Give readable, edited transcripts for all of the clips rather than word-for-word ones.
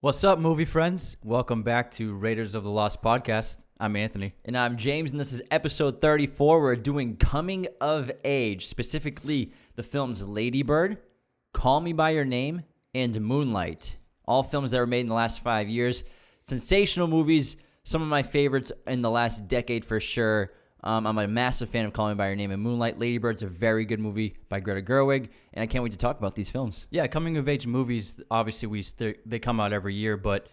What's up, movie friends? Welcome back to Raiders of the Lost podcast. I'm Anthony. And I'm James, and this is episode 34. We're doing Coming of Age, specifically the films Ladybird, Call Me By Your Name, and Moonlight. All films that were made in the last 5 years. Sensational movies, some of my favorites in the last decade for sure. I'm a massive fan of Call Me By Your Name and Moonlight. Ladybird's a very good movie by Greta Gerwig, and I can't wait to talk about these films. Yeah, coming of age movies, obviously they come out every year, but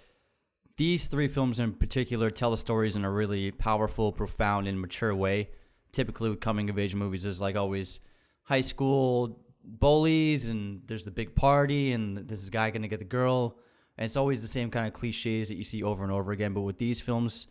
these three films in particular tell the stories in a really powerful, profound, and mature way. Typically with coming of age movies, there's like always high school bullies, and there's the big party, and this guy gonna get the girl, and it's always the same kind of cliches that you see over and over again. But with these films,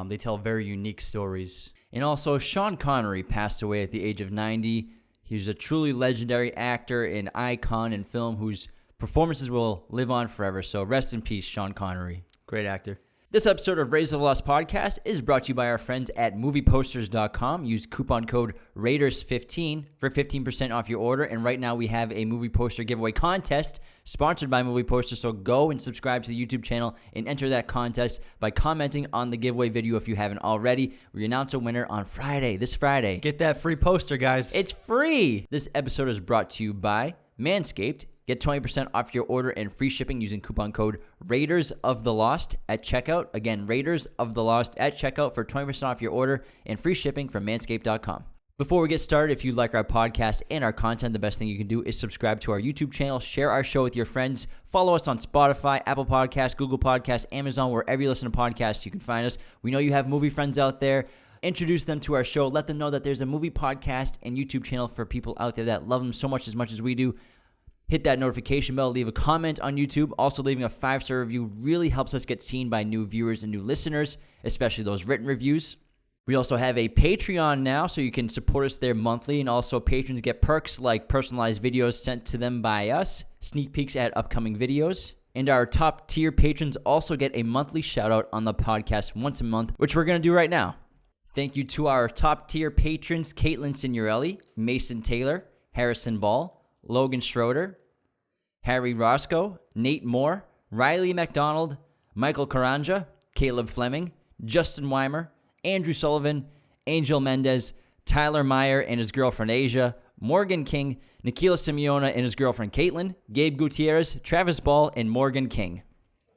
they tell very unique stories. And also, Sean Connery passed away at the age of 90. He was a truly legendary actor and icon in film whose performances will live on forever. So rest in peace, Sean Connery. Great actor. This episode of Raiders of the Lost podcast is brought to you by our friends at movieposters.com. Use coupon code Raiders15 for 15% off your order. And right now we have a movie poster giveaway contest sponsored by Movie Posters. So go and subscribe to the YouTube channel and enter that contest by commenting on the giveaway video if you haven't already. We announce a winner on this Friday. Get that free poster, guys. It's free. This episode is brought to you by Manscaped. Get 20% off your order and free shipping using coupon code RAIDERSOFTHELOST at checkout. Again, Raiders of the Lost at checkout for 20% off your order and free shipping from manscaped.com. Before we get started, if you like our podcast and our content, the best thing you can do is subscribe to our YouTube channel, share our show with your friends, follow us on Spotify, Apple Podcasts, Google Podcasts, Amazon, wherever you listen to podcasts, you can find us. We know you have movie friends out there. Introduce them to our show. Let them know that there's a movie podcast and YouTube channel for people out there that love them so much as we do. Hit that notification bell, leave a comment on YouTube. Also, leaving a 5-star review really helps us get seen by new viewers and new listeners, especially those written reviews. We also have a Patreon now, so you can support us there monthly. And also, patrons get perks like personalized videos sent to them by us, sneak peeks at upcoming videos. And our top tier patrons also get a monthly shout out on the podcast once a month, which we're going to do right now. Thank you to our top tier patrons, Caitlin Signorelli, Mason Taylor, Harrison Ball, Logan Schroeder, Harry Roscoe, Nate Moore, Riley McDonald, Michael Karanja, Caleb Fleming, Justin Weimer, Andrew Sullivan, Angel Mendez, Tyler Meyer and his girlfriend Asia, Morgan King, Nikhil Simeona and his girlfriend Caitlin, Gabe Gutierrez, Travis Ball, and Morgan King.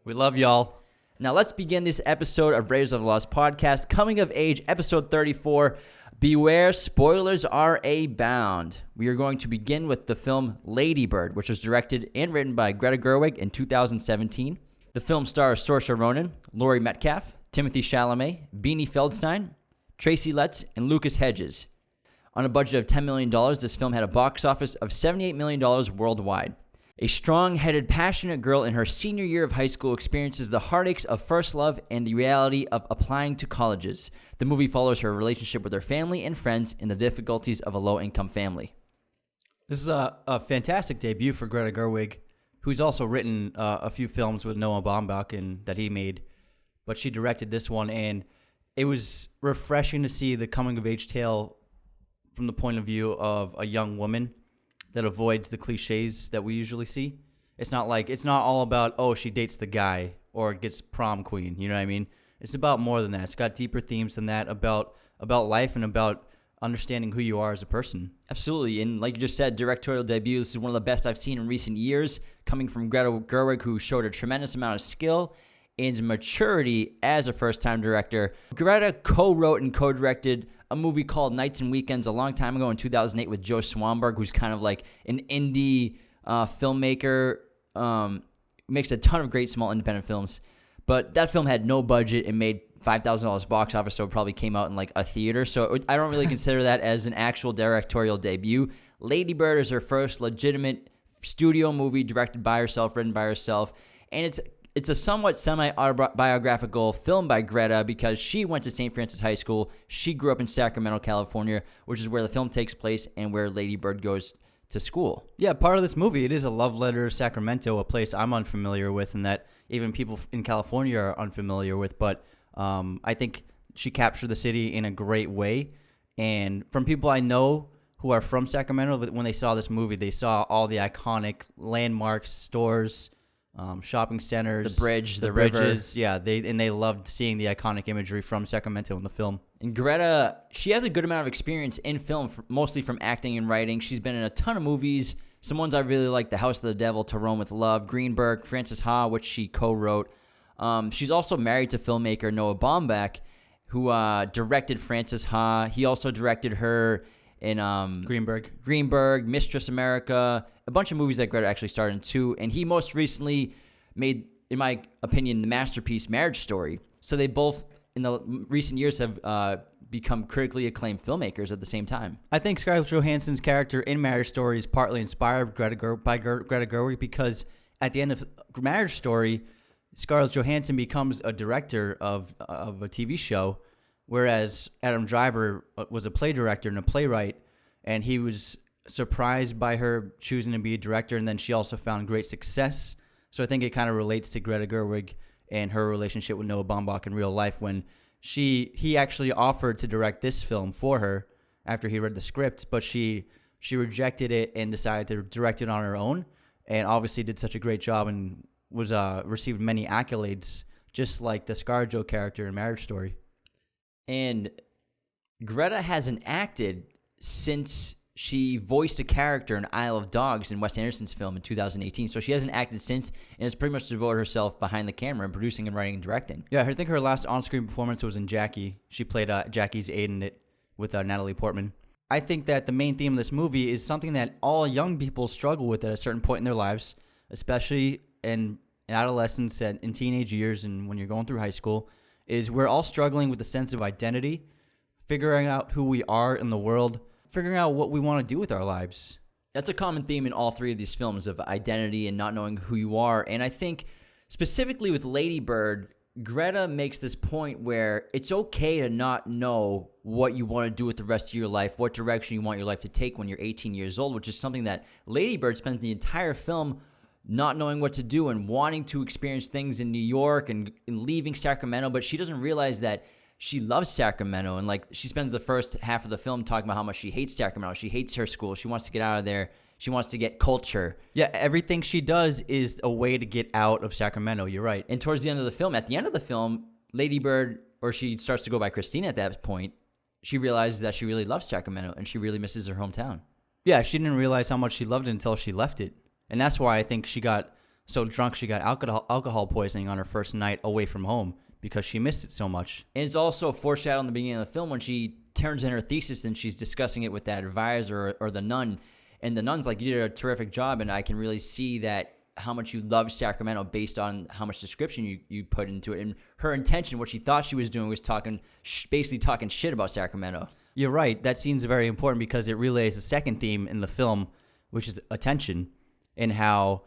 We love y'all. Now let's begin this episode of Raiders of the Lost podcast, Coming of Age, episode 34. Beware, spoilers are abound. We are going to begin with the film Ladybird, which was directed and written by Greta Gerwig in 2017. The film stars Saoirse Ronan, Laurie Metcalf, Timothy Chalamet, Beanie Feldstein, Tracy Letts, and Lucas Hedges. On a budget of $10 million, this film had a box office of $78 million worldwide. A strong-headed, passionate girl in her senior year of high school experiences the heartaches of first love and the reality of applying to colleges. The movie follows her relationship with her family and friends and the difficulties of a low-income family. This is a fantastic debut for Greta Gerwig, who's also written a few films with Noah Baumbach and that he made, but she directed this one, and it was refreshing to see the coming-of-age tale from the point of view of a young woman that avoids the cliches that we usually see. It's not all about, oh, she dates the guy or gets prom queen, you know what I mean? It's about more than that. It's got deeper themes than that about life and about understanding who you are as a person. Absolutely, and like you just said, directorial debut, this is one of the best I've seen in recent years, coming from Greta Gerwig, who showed a tremendous amount of skill and maturity as a first-time director. Greta co-wrote and co-directed a movie called Nights and Weekends a long time ago in 2008 with Joe Swanberg, who's kind of like an indie filmmaker, makes a ton of great small independent films. But that film had no budget and made $5,000 box office, so it probably came out in like a theater. So I don't really consider that as an actual directorial debut. Ladybird is her first legitimate studio movie directed by herself, written by herself, and it's a somewhat semi-autobiographical film by Greta because she went to St. Francis High School. She grew up in Sacramento, California, which is where the film takes place and where Ladybird goes to school. Yeah, part of this movie, it is a love letter to Sacramento, a place I'm unfamiliar with and that even people in California are unfamiliar with. But I think she captured the city in a great way. And from people I know who are from Sacramento, when they saw this movie, they saw all the iconic landmarks, stores, shopping centers, The bridge, the bridges. Yeah, they loved seeing the iconic imagery from Sacramento in the film. And Greta, she has a good amount of experience in film, mostly from acting and writing. She's been in a ton of movies. Some ones I really like: The House of the Devil, To Rome with Love, Greenberg, Frances Ha, which she co-wrote. She's also married to filmmaker Noah Baumbach, who directed Frances Ha. He also directed her in Greenberg, Mistress America, a bunch of movies that Greta actually starred in too. And he most recently made, in my opinion, the masterpiece Marriage Story. So they both, in the recent years, have become critically acclaimed filmmakers at the same time. I think Scarlett Johansson's character in Marriage Story is partly inspired by Greta Gerwig, because at the end of Marriage Story, Scarlett Johansson becomes a director of a TV show, whereas Adam Driver was a play director and a playwright, and he was surprised by her choosing to be a director, and then she also found great success. So I think it kind of relates to Greta Gerwig and her relationship with Noah Baumbach in real life, when he actually offered to direct this film for her after he read the script, but she rejected it and decided to direct it on her own, and obviously did such a great job and was received many accolades, just like the ScarJo character in Marriage Story. And Greta hasn't acted since she voiced a character in Isle of Dogs in Wes Anderson's film in 2018. So she hasn't acted since, and has pretty much devoted herself behind the camera and producing and writing and directing. Yeah, I think her last on-screen performance was in Jackie. She played Jackie's aide in it with Natalie Portman. I think that the main theme of this movie is something that all young people struggle with at a certain point in their lives, especially in adolescence and in teenage years and when you're going through high school, is we're all struggling with a sense of identity, figuring out who we are in the world, figuring out what we want to do with our lives. That's a common theme in all three of these films, of identity and not knowing who you are. And I think specifically with Ladybird, Greta makes this point where it's okay to not know what you want to do with the rest of your life, what direction you want your life to take when you're 18 years old, which is something that Ladybird spends the entire film not knowing what to do and wanting to experience things in New York and leaving Sacramento, but she doesn't realize that she loves Sacramento. And like, she spends the first half of the film talking about how much she hates Sacramento. She hates her school. She wants to get out of there. She wants to get culture. Yeah, everything she does is a way to get out of Sacramento. You're right. And towards the end of the film, at the end of the film, Ladybird, or she starts to go by Christina at that point, she realizes that she really loves Sacramento and she really misses her hometown. Yeah, she didn't realize how much she loved it until she left it. And that's why I think she got so drunk she got alcohol poisoning on her first night away from home, because she missed it so much. And it's also foreshadowed in the beginning of the film when she turns in her thesis and she's discussing it with that advisor or the nun. And the nun's like, you did a terrific job, and I can really see that how much you love Sacramento based on how much description you put into it. And her intention, what she thought she was doing, was basically talking shit about Sacramento. You're right. That scene's very important because it relays the second theme in the film, which is attention, and how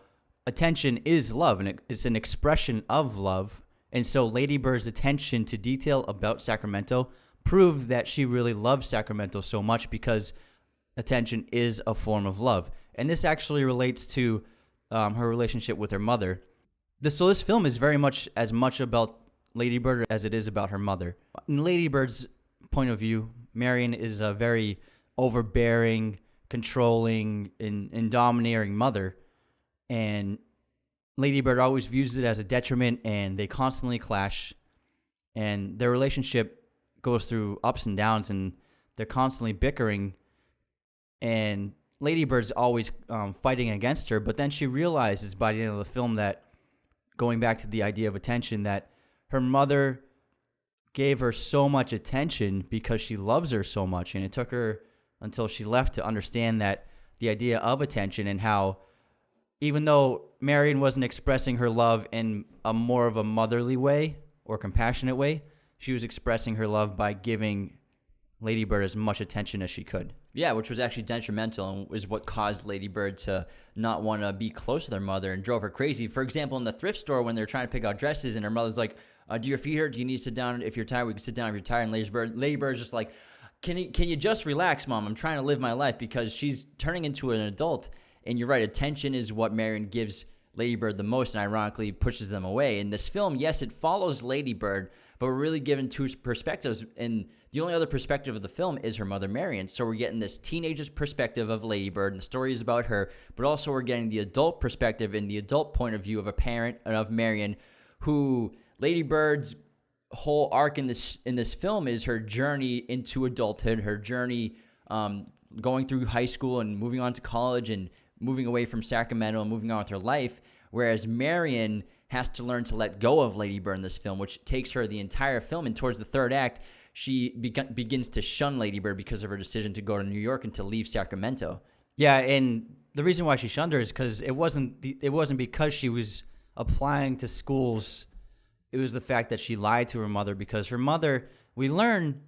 attention is love, and it's an expression of love. And so Ladybird's attention to detail about Sacramento proved that she really loves Sacramento so much, because attention is a form of love. And this actually relates to her relationship with her mother. So this film is very much as much about Ladybird as it is about her mother. In Ladybird's point of view, Marion is a very overbearing, controlling, and domineering mother. And Ladybird always views it as a detriment, and they constantly clash. And their relationship goes through ups and downs, and they're constantly bickering. And Ladybird's always fighting against her, but then she realizes by the end of the film that, going back to the idea of attention, that her mother gave her so much attention because she loves her so much, and it took her until she left to understand that the idea of attention, and how even though Marion wasn't expressing her love in a more of a motherly way or compassionate way, she was expressing her love by giving Ladybird as much attention as she could. Yeah, which was actually detrimental and is what caused Ladybird to not want to be close to their mother and drove her crazy. For example, in the thrift store, when they're trying to pick out dresses and her mother's like, do your feet hurt? Do you need to sit down? If you're tired, we can sit down if you're tired. And Ladybird's just like, can you just relax, Mom? I'm trying to live my life, because she's turning into an adult. And you're right, attention is what Marion gives Ladybird the most and ironically pushes them away. In this film, yes, it follows Ladybird, but we're really given two perspectives, and the only other perspective of the film is her mother, Marion. So we're getting this teenager's perspective of Ladybird, and the story is about her, but also we're getting the adult perspective and the adult point of view of a parent and of Marion, who Ladybird's whole arc in this film is her journey into adulthood, her journey going through high school and moving on to college and moving away from Sacramento and moving on with her life, whereas Marion has to learn to let go of Ladybird in this film, which takes her the entire film. And towards the third act, she begins to shun Ladybird because of her decision to go to New York and to leave Sacramento. Yeah, and the reason why she shunned her is because it wasn't because she was applying to schools. It was the fact that she lied to her mother, because her mother, we learn,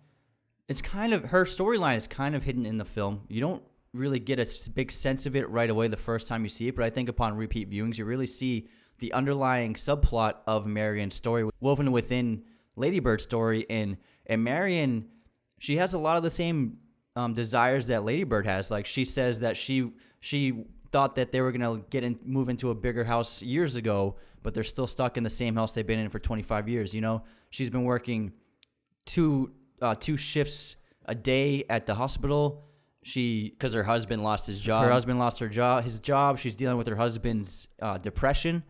it's kind of, her storyline is kind of hidden in the film. You don't really get a big sense of it right away the first time you see it, but I think upon repeat viewings, you really see the underlying subplot of Marion's story woven within Ladybird's story. And Marion, she has a lot of the same desires that Ladybird has. Like, she says that she thought that they were going to move into a bigger house years ago, but they're still stuck in the same house they've been in for 25 years. You know, she's been working two shifts a day at the hospital. Because her husband lost his job. His job. She's dealing with her husband's depression.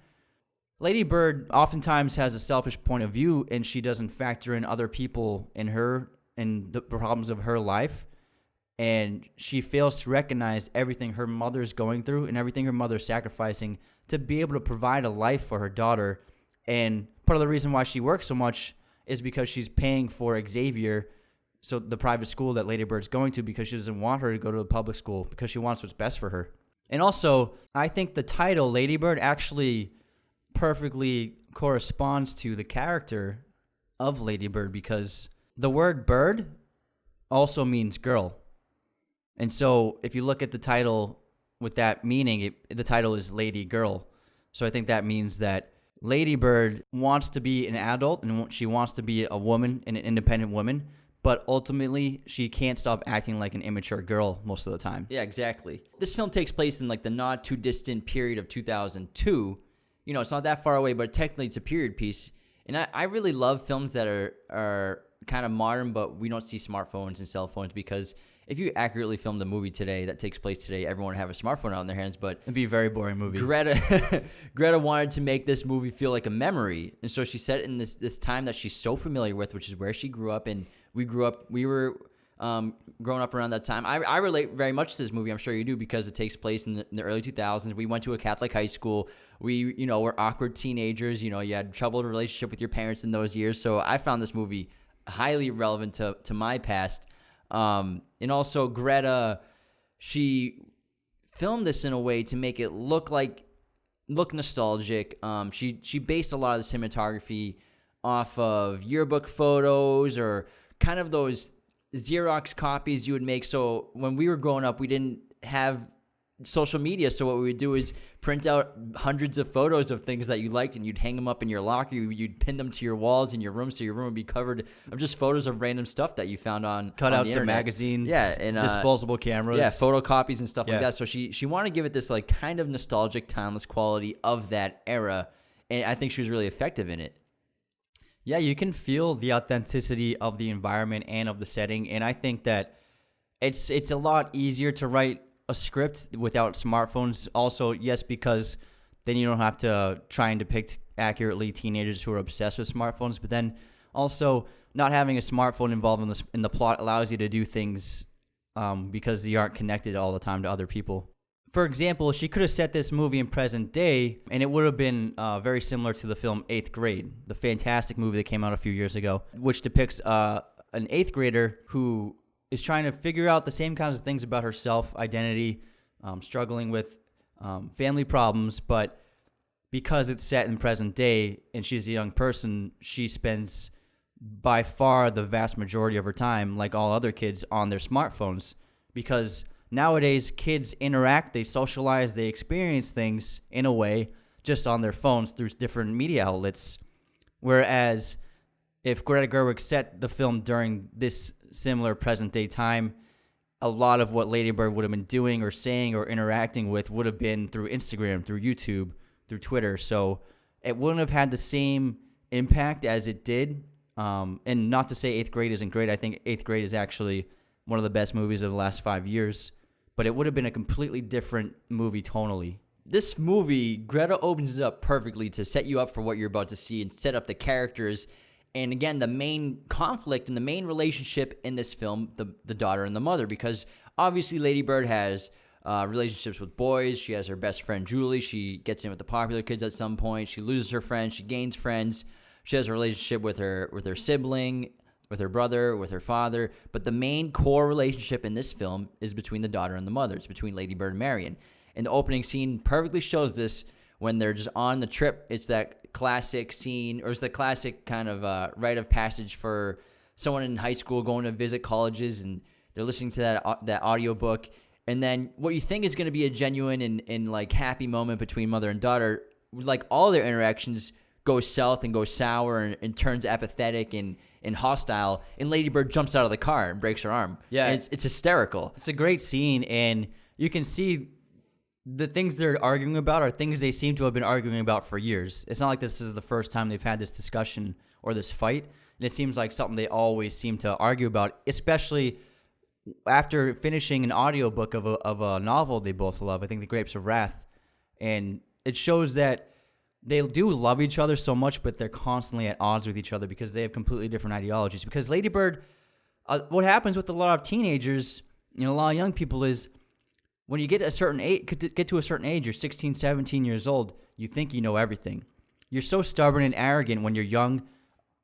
Ladybird oftentimes has a selfish point of view, and she doesn't factor in other people and the problems of her life. And she fails to recognize everything her mother's going through and everything her mother's sacrificing to be able to provide a life for her daughter. And part of the reason why she works so much is because she's paying for Xavier, so the private school that Ladybird's going to, because she doesn't want her to go to the public school, because she wants what's best for her. And also, I think the title Ladybird actually perfectly corresponds to the character of Ladybird, because the word bird also means girl. And so if you look at the title with that meaning, the title is Lady Girl. So I think that means that Ladybird wants to be an adult and she wants to be a woman, an independent woman, but ultimately she can't stop acting like an immature girl most of the time. Yeah, exactly. This film takes place in like the not too distant period of 2002. You know, it's not that far away, but technically it's a period piece. And I really love films that are kind of modern, but we don't see smartphones and cell phones, because if you accurately filmed a movie today that takes place today, everyone would have a smartphone out in their hands. But it'd be a very boring movie. Greta wanted to make this movie feel like a memory, and so she set it in this time that she's so familiar with, which is where she grew up. And we were growing up around that time. I relate very much to this movie. I'm sure you do, because it takes place in the early 2000s. We went to a Catholic high school. We, were awkward teenagers. You had troubled relationship with your parents in those years. So I found this movie highly relevant to my past. And also Greta, she filmed this in a way to make it look nostalgic. She based a lot of the cinematography off of yearbook photos or kind of those Xerox copies you would make. So when we were growing up, we didn't have social media. So what we would do is print out hundreds of photos of things that you liked, and you'd hang them up in your locker. You'd pin them to your walls in your room, so your room would be covered of just photos of random stuff that you found on cutouts of magazines, and disposable cameras, photocopies and stuff like that. So she wanted to give it this like kind of nostalgic, timeless quality of that era, and I think she was really effective in it. Yeah, you can feel the authenticity of the environment and of the setting, and I think that it's a lot easier to write a script without smartphones. Also, yes, because then you don't have to try and depict accurately teenagers who are obsessed with smartphones, but then also not having a smartphone involved in the plot allows you to do things because you aren't connected all the time to other people. For example, she could have set this movie in present day, and it would have been very similar to the film 8th Grade, the fantastic movie that came out a few years ago, which depicts an 8th grader who is trying to figure out the same kinds of things about herself, identity, struggling with family problems, but because it's set in present day and she's a young person, she spends by far the vast majority of her time, like all other kids, on their smartphones, because nowadays kids interact, they socialize, they experience things in a way just on their phones through different media outlets. Whereas if Greta Gerwig set the film during this similar present day time, a lot of what Ladybird would have been doing or saying or interacting with would have been through Instagram, through YouTube, through Twitter, so it wouldn't have had the same impact as it did. And not to say 8th Grade isn't great. I think 8th Grade is actually one of the best movies of the last 5 years. But it would have been a completely different movie tonally. This movie, Greta opens it up perfectly to set you up for what you're about to see and set up the characters. And again, the main conflict and the main relationship in this film, the daughter and the mother, because obviously Lady Bird has relationships with boys. She has her best friend, Julie. She gets in with the popular kids at some point. She loses her friends. She gains friends. She has a relationship with her sibling, with her brother, with her father. But the main core relationship in this film is between the daughter and the mother. It's between Lady Bird and Marion. And the opening scene perfectly shows this when they're just on the trip. It's that classic scene, or it's the classic kind of rite of passage for someone in high school going to visit colleges, and they're listening to that audiobook. And then what you think is going to be a genuine and like happy moment between mother and daughter, like all their interactions goes south and goes sour and turns apathetic and hostile, and Lady Bird jumps out of the car and breaks her arm. Yeah. And it's hysterical. It's a great scene, and you can see the things they're arguing about are things they seem to have been arguing about for years. It's not like this is the first time they've had this discussion or this fight, and it seems like something they always seem to argue about, especially after finishing an audiobook of a novel they both love, I think The Grapes of Wrath. And it shows that they do love each other so much, but they're constantly at odds with each other because they have completely different ideologies. Because Lady Bird, what happens with a lot of teenagers, a lot of young people, is when you get to a certain age, you're 16, 17 years old, you think you know everything. You're so stubborn and arrogant when you're young,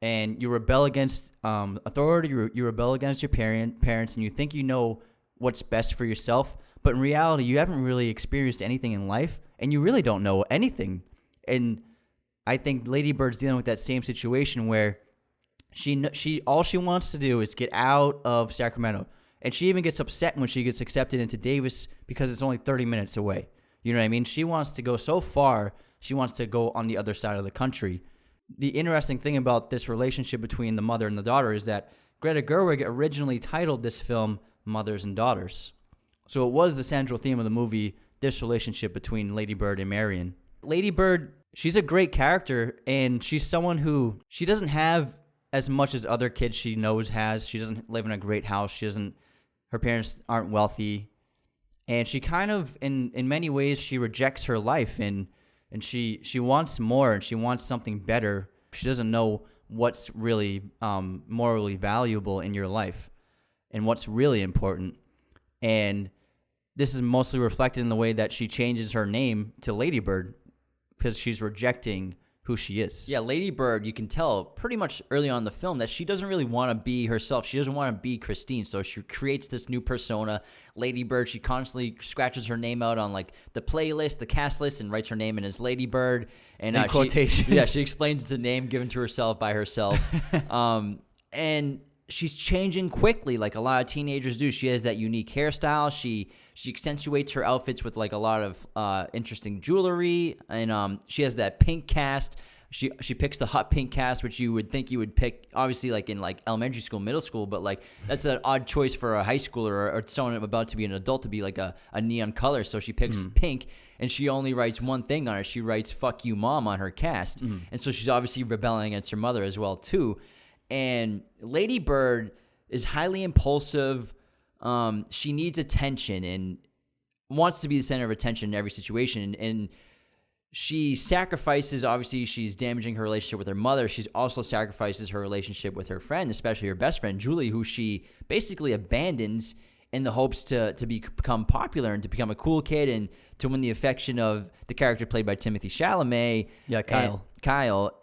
and you rebel against authority, you rebel against your parents, and you think you know what's best for yourself. But in reality, you haven't really experienced anything in life, and you really don't know anything. And I think Lady Bird's dealing with that same situation where she all she wants to do is get out of Sacramento. And she even gets upset when she gets accepted into Davis because it's only 30 minutes away. You know what I mean? She wants to go so far, she wants to go on the other side of the country. The interesting thing about this relationship between the mother and the daughter is that Greta Gerwig originally titled this film Mothers and Daughters. So it was the central theme of the movie, this relationship between Lady Bird and Marion. Lady Bird, she's a great character, and she's someone who, she doesn't have as much as other kids she knows has. She doesn't live in a great house. Her parents aren't wealthy. And she kind of, in many ways, she rejects her life, and she wants more, and she wants something better. She doesn't know what's really morally valuable in your life and what's really important. And this is mostly reflected in the way that she changes her name to Lady Bird, because she's rejecting who she is. Yeah, Lady Bird, you can tell pretty much early on in the film that she doesn't really want to be herself. She doesn't want to be Christine, so she creates this new persona, Lady Bird. She constantly scratches her name out on like the playlist, the cast list, and writes her name in as Lady Bird. And in quotations. She explains it's a name given to herself by herself. And she's changing quickly, like a lot of teenagers do. She has that unique hairstyle. She accentuates her outfits with like a lot of interesting jewelry, and she has that pink cast. She picks the hot pink cast, which you would think you would pick, obviously, like in like elementary school, middle school, but like that's an odd choice for a high schooler or someone about to be an adult to be like a neon color. So she picks pink, and she only writes one thing on it. She writes "fuck you, mom" on her cast, and so she's obviously rebelling against her mother as well too. And Lady Bird is highly impulsive. She needs attention and wants to be the center of attention in every situation. And she sacrifices, obviously, she's damaging her relationship with her mother. She also sacrifices her relationship with her friend, especially her best friend, Julie, who she basically abandons in the hopes to become popular and to become a cool kid and to win the affection of the character played by Timothée Chalamet. Yeah, Kyle.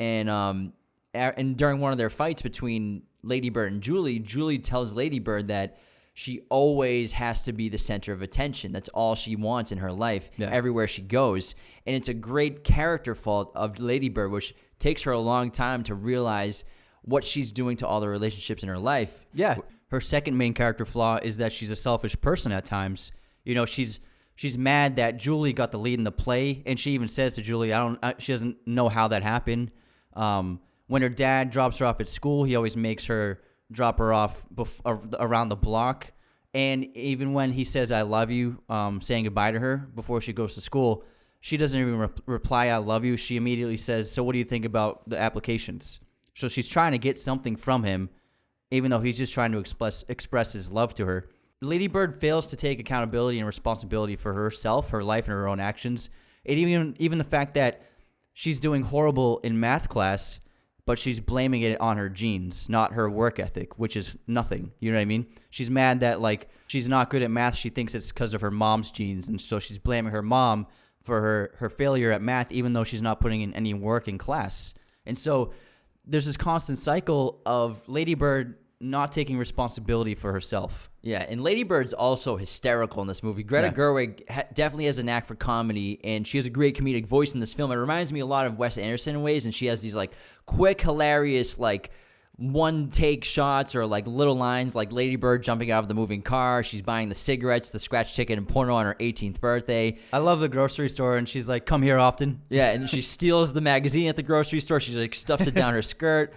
And during one of their fights between Lady Bird and Julie tells Lady Bird that she always has to be the center of attention. That's all she wants in her life, everywhere she goes. And it's a great character fault of Lady Bird, which takes her a long time to realize what she's doing to all the relationships in her life. Yeah. Her second main character flaw is that she's a selfish person at times. You know, she's mad that Julie got the lead in the play, and she even says to Julie, she doesn't know how that happened. When her dad drops her off at school, he always makes her drop her off around the block. And even when he says, "I love you," saying goodbye to her before she goes to school, she doesn't even reply, I love you. She immediately says, so what do you think about the applications? So she's trying to get something from him, even though he's just trying to express his love to her. Ladybird fails to take accountability and responsibility for herself, her life, and her own actions. And even the fact that she's doing horrible in math class, but she's blaming it on her genes, not her work ethic, which is nothing. You know what I mean? She's mad that, like, she's not good at math. She thinks it's because of her mom's genes, and so she's blaming her mom for her failure at math, even though she's not putting in any work in class. And so there's this constant cycle of Ladybird not taking responsibility for herself. Yeah, and Lady Bird's also hysterical in this movie. Greta Gerwig definitely has a knack for comedy, and she has a great comedic voice in this film. It reminds me a lot of Wes Anderson in ways, and she has these, like, quick, hilarious, like, one-take shots or, like, little lines, like Lady Bird jumping out of the moving car. She's buying the cigarettes, the scratch ticket, and porno on her 18th birthday. I love the grocery store, and she's like, come here often. Yeah, and she steals the magazine at the grocery store. She, like, stuffs it down her skirt.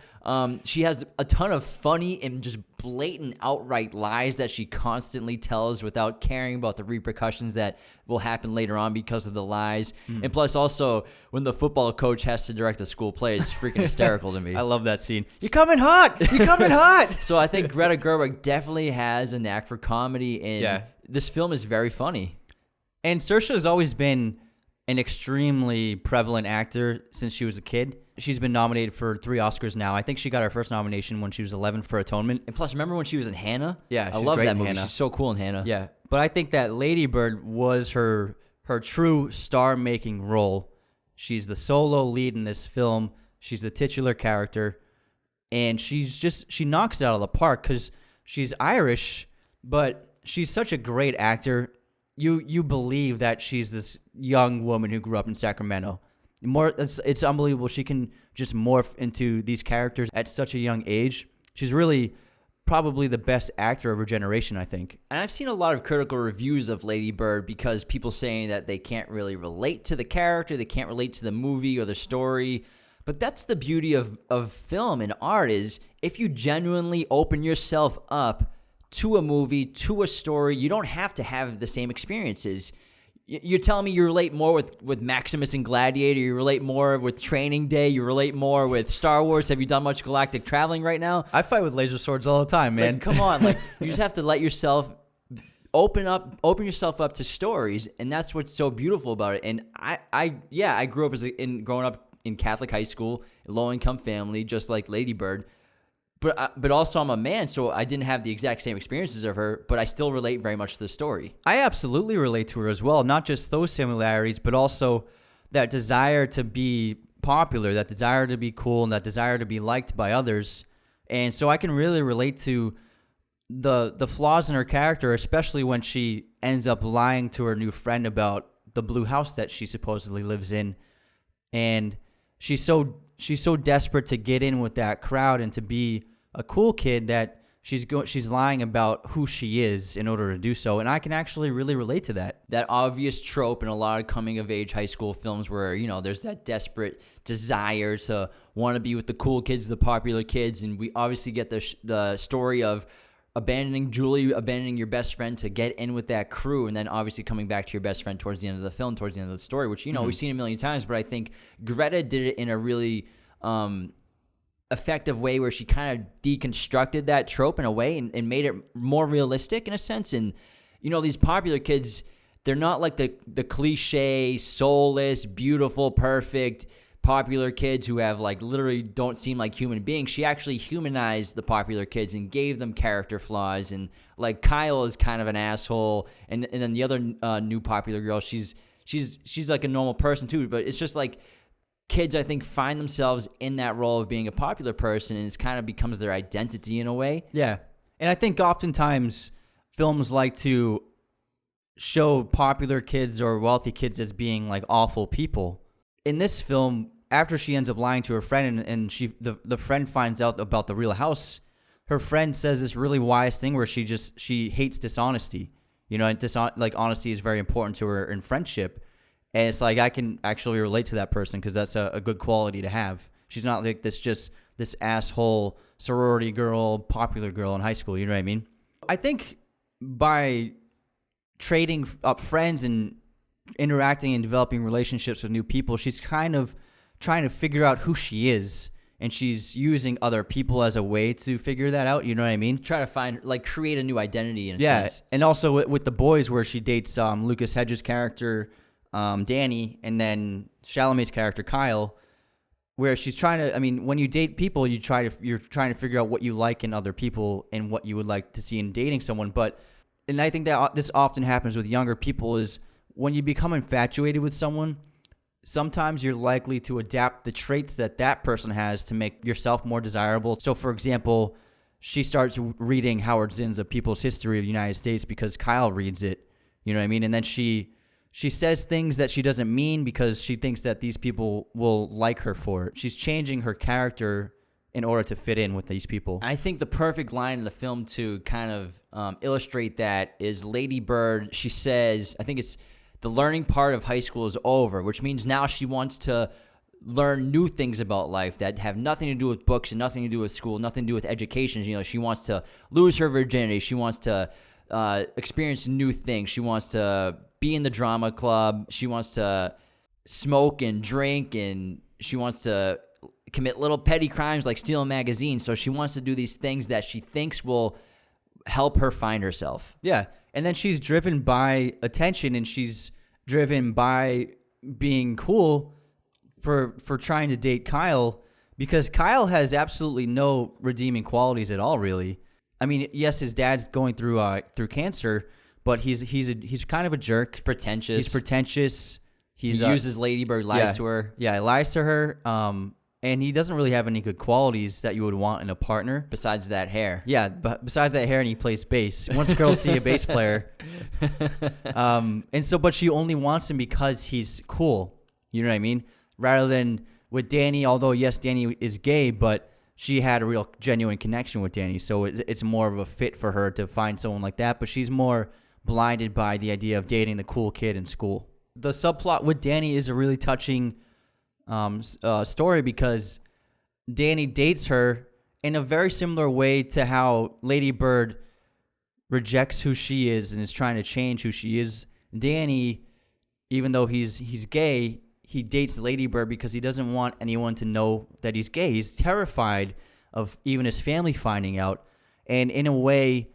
She has a ton of funny and just blatant outright lies that she constantly tells without caring about the repercussions that will happen later on because of the lies. And plus, also, when the football coach has to direct the school play, it's freaking hysterical to me. I love that scene. You're coming hot! You're coming hot! So I think Greta Gerwig definitely has a knack for comedy, and this film is very funny. And Saoirse has always been an extremely prevalent actor since she was a kid. She's been nominated for 3 Oscars now. I think she got her first nomination when she was 11 for Atonement. And plus, remember when she was in Hannah? Yeah, I love that movie. Hannah. She's so cool in Hannah. Yeah, but I think that Lady Bird was her true star-making role. She's the solo lead in this film. She's the titular character, and she knocks it out of the park because she's Irish, but she's such a great actor. You believe that she's this young woman who grew up in Sacramento. It's unbelievable. She can just morph into these characters at such a young age. She's really probably the best actor of her generation, I think. And I've seen a lot of critical reviews of Lady Bird because people saying that they can't really relate to the character, they can't relate to the movie or the story. But that's the beauty of film and art, is if you genuinely open yourself up to a movie, to a story, you don't have to have the same experiences. You're telling me you relate more with Maximus and Gladiator, you relate more with Training Day, you relate more with Star Wars. Have you done much galactic traveling right now? I fight with laser swords all the time, man. Like, come on, like, you just have to let yourself open yourself up to stories, and that's what's so beautiful about it. And I grew up growing up in Catholic high school, low income family, just like Lady Bird. But also I'm a man, so I didn't have the exact same experiences of her, but I still relate very much to the story. I absolutely relate to her as well. Not just those similarities, but also that desire to be popular, that desire to be cool, and that desire to be liked by others. And so I can really relate to the flaws in her character, especially when she ends up lying to her new friend about the blue house that she supposedly lives in. And she's so desperate to get in with that crowd and to be a cool kid that she's lying about who she is in order to do so. And I can actually really relate to that. That obvious trope in a lot of coming-of-age high school films where, there's that desperate desire to want to be with the cool kids, the popular kids. And we obviously get the story of abandoning Julie, abandoning your best friend to get in with that crew, and then obviously coming back to your best friend towards the end of the film, towards the end of the story, which, we've seen a million times. But I think Greta did it in a really effective way where she kind of deconstructed that trope in a way and made it more realistic in a sense. And, these popular kids, they're not like the cliche, soulless, beautiful, perfect popular kids who have, like, literally don't seem like human beings. She actually humanized the popular kids and gave them character flaws. And, like, Kyle is kind of an asshole, and then the other new popular girl, she's like a normal person too. But it's just like kids, I think, find themselves in that role of being a popular person, and it kind of becomes their identity in a way. Yeah, and I think oftentimes films like to show popular kids or wealthy kids as being like awful people. In this film, after she ends up lying to her friend and the friend finds out about the real house, her friend says this really wise thing where she hates dishonesty. And honesty is very important to her in friendship. And it's like, I can actually relate to that person because that's a good quality to have. She's not like this asshole sorority girl, popular girl in high school. You know what I mean? I think by trading up friends and interacting and developing relationships with new people, she's kind of trying to figure out who she is, and she's using other people as a way to figure that out. You know what I mean? Try to find, like, create a new identity in a sense. And also with the boys, where she dates Lucas Hedges' character, Danny, and then Chalamet's character, Kyle, where she's trying to, I mean, when you date people, you're trying to figure out what you like in other people and what you would like to see in dating someone. And I think that this often happens with younger people, is when you become infatuated with someone, sometimes you're likely to adapt the traits that person has to make yourself more desirable. So, for example, she starts reading Howard Zinn's A People's History of the United States because Kyle reads it. You know what I mean? And then she says things that she doesn't mean because she thinks that these people will like her for it. She's changing her character in order to fit in with these people. I think the perfect line in the film to kind of illustrate that is Ladybird. She says, I think it's, the learning part of high school is over, which means now she wants to learn new things about life that have nothing to do with books and nothing to do with school, nothing to do with education. You know, she wants to lose her virginity. She wants to experience new things. She wants to be in the drama club. She wants to smoke and drink, and she wants to commit little petty crimes like steal a magazine. So she wants to do these things that she thinks will help her find herself. Yeah. And then she's driven by attention, and she's driven by being cool for trying to date Kyle, because Kyle has absolutely no redeeming qualities at all, really. I mean, yes, his dad's going through cancer, but he's kind of a jerk. Pretentious. He's pretentious. He uses Ladybird, lies to her. Yeah, he lies to her. And he doesn't really have any good qualities that you would want in a partner. Besides that hair. Yeah, but besides that hair, and he plays bass. Once girls see a bass player. But she only wants him because he's cool. You know what I mean? Rather than with Danny, although, yes, Danny is gay, but she had a real genuine connection with Danny. So it's more of a fit for her to find someone like that. But she's more blinded by the idea of dating the cool kid in school. The subplot with Danny is a really touching story, because Danny dates her in a very similar way to how Ladybird rejects who she is and is trying to change who she is. Danny, even though he's gay, he dates Ladybird because he doesn't want anyone to know that he's gay. He's terrified of even his family finding out. And in a way,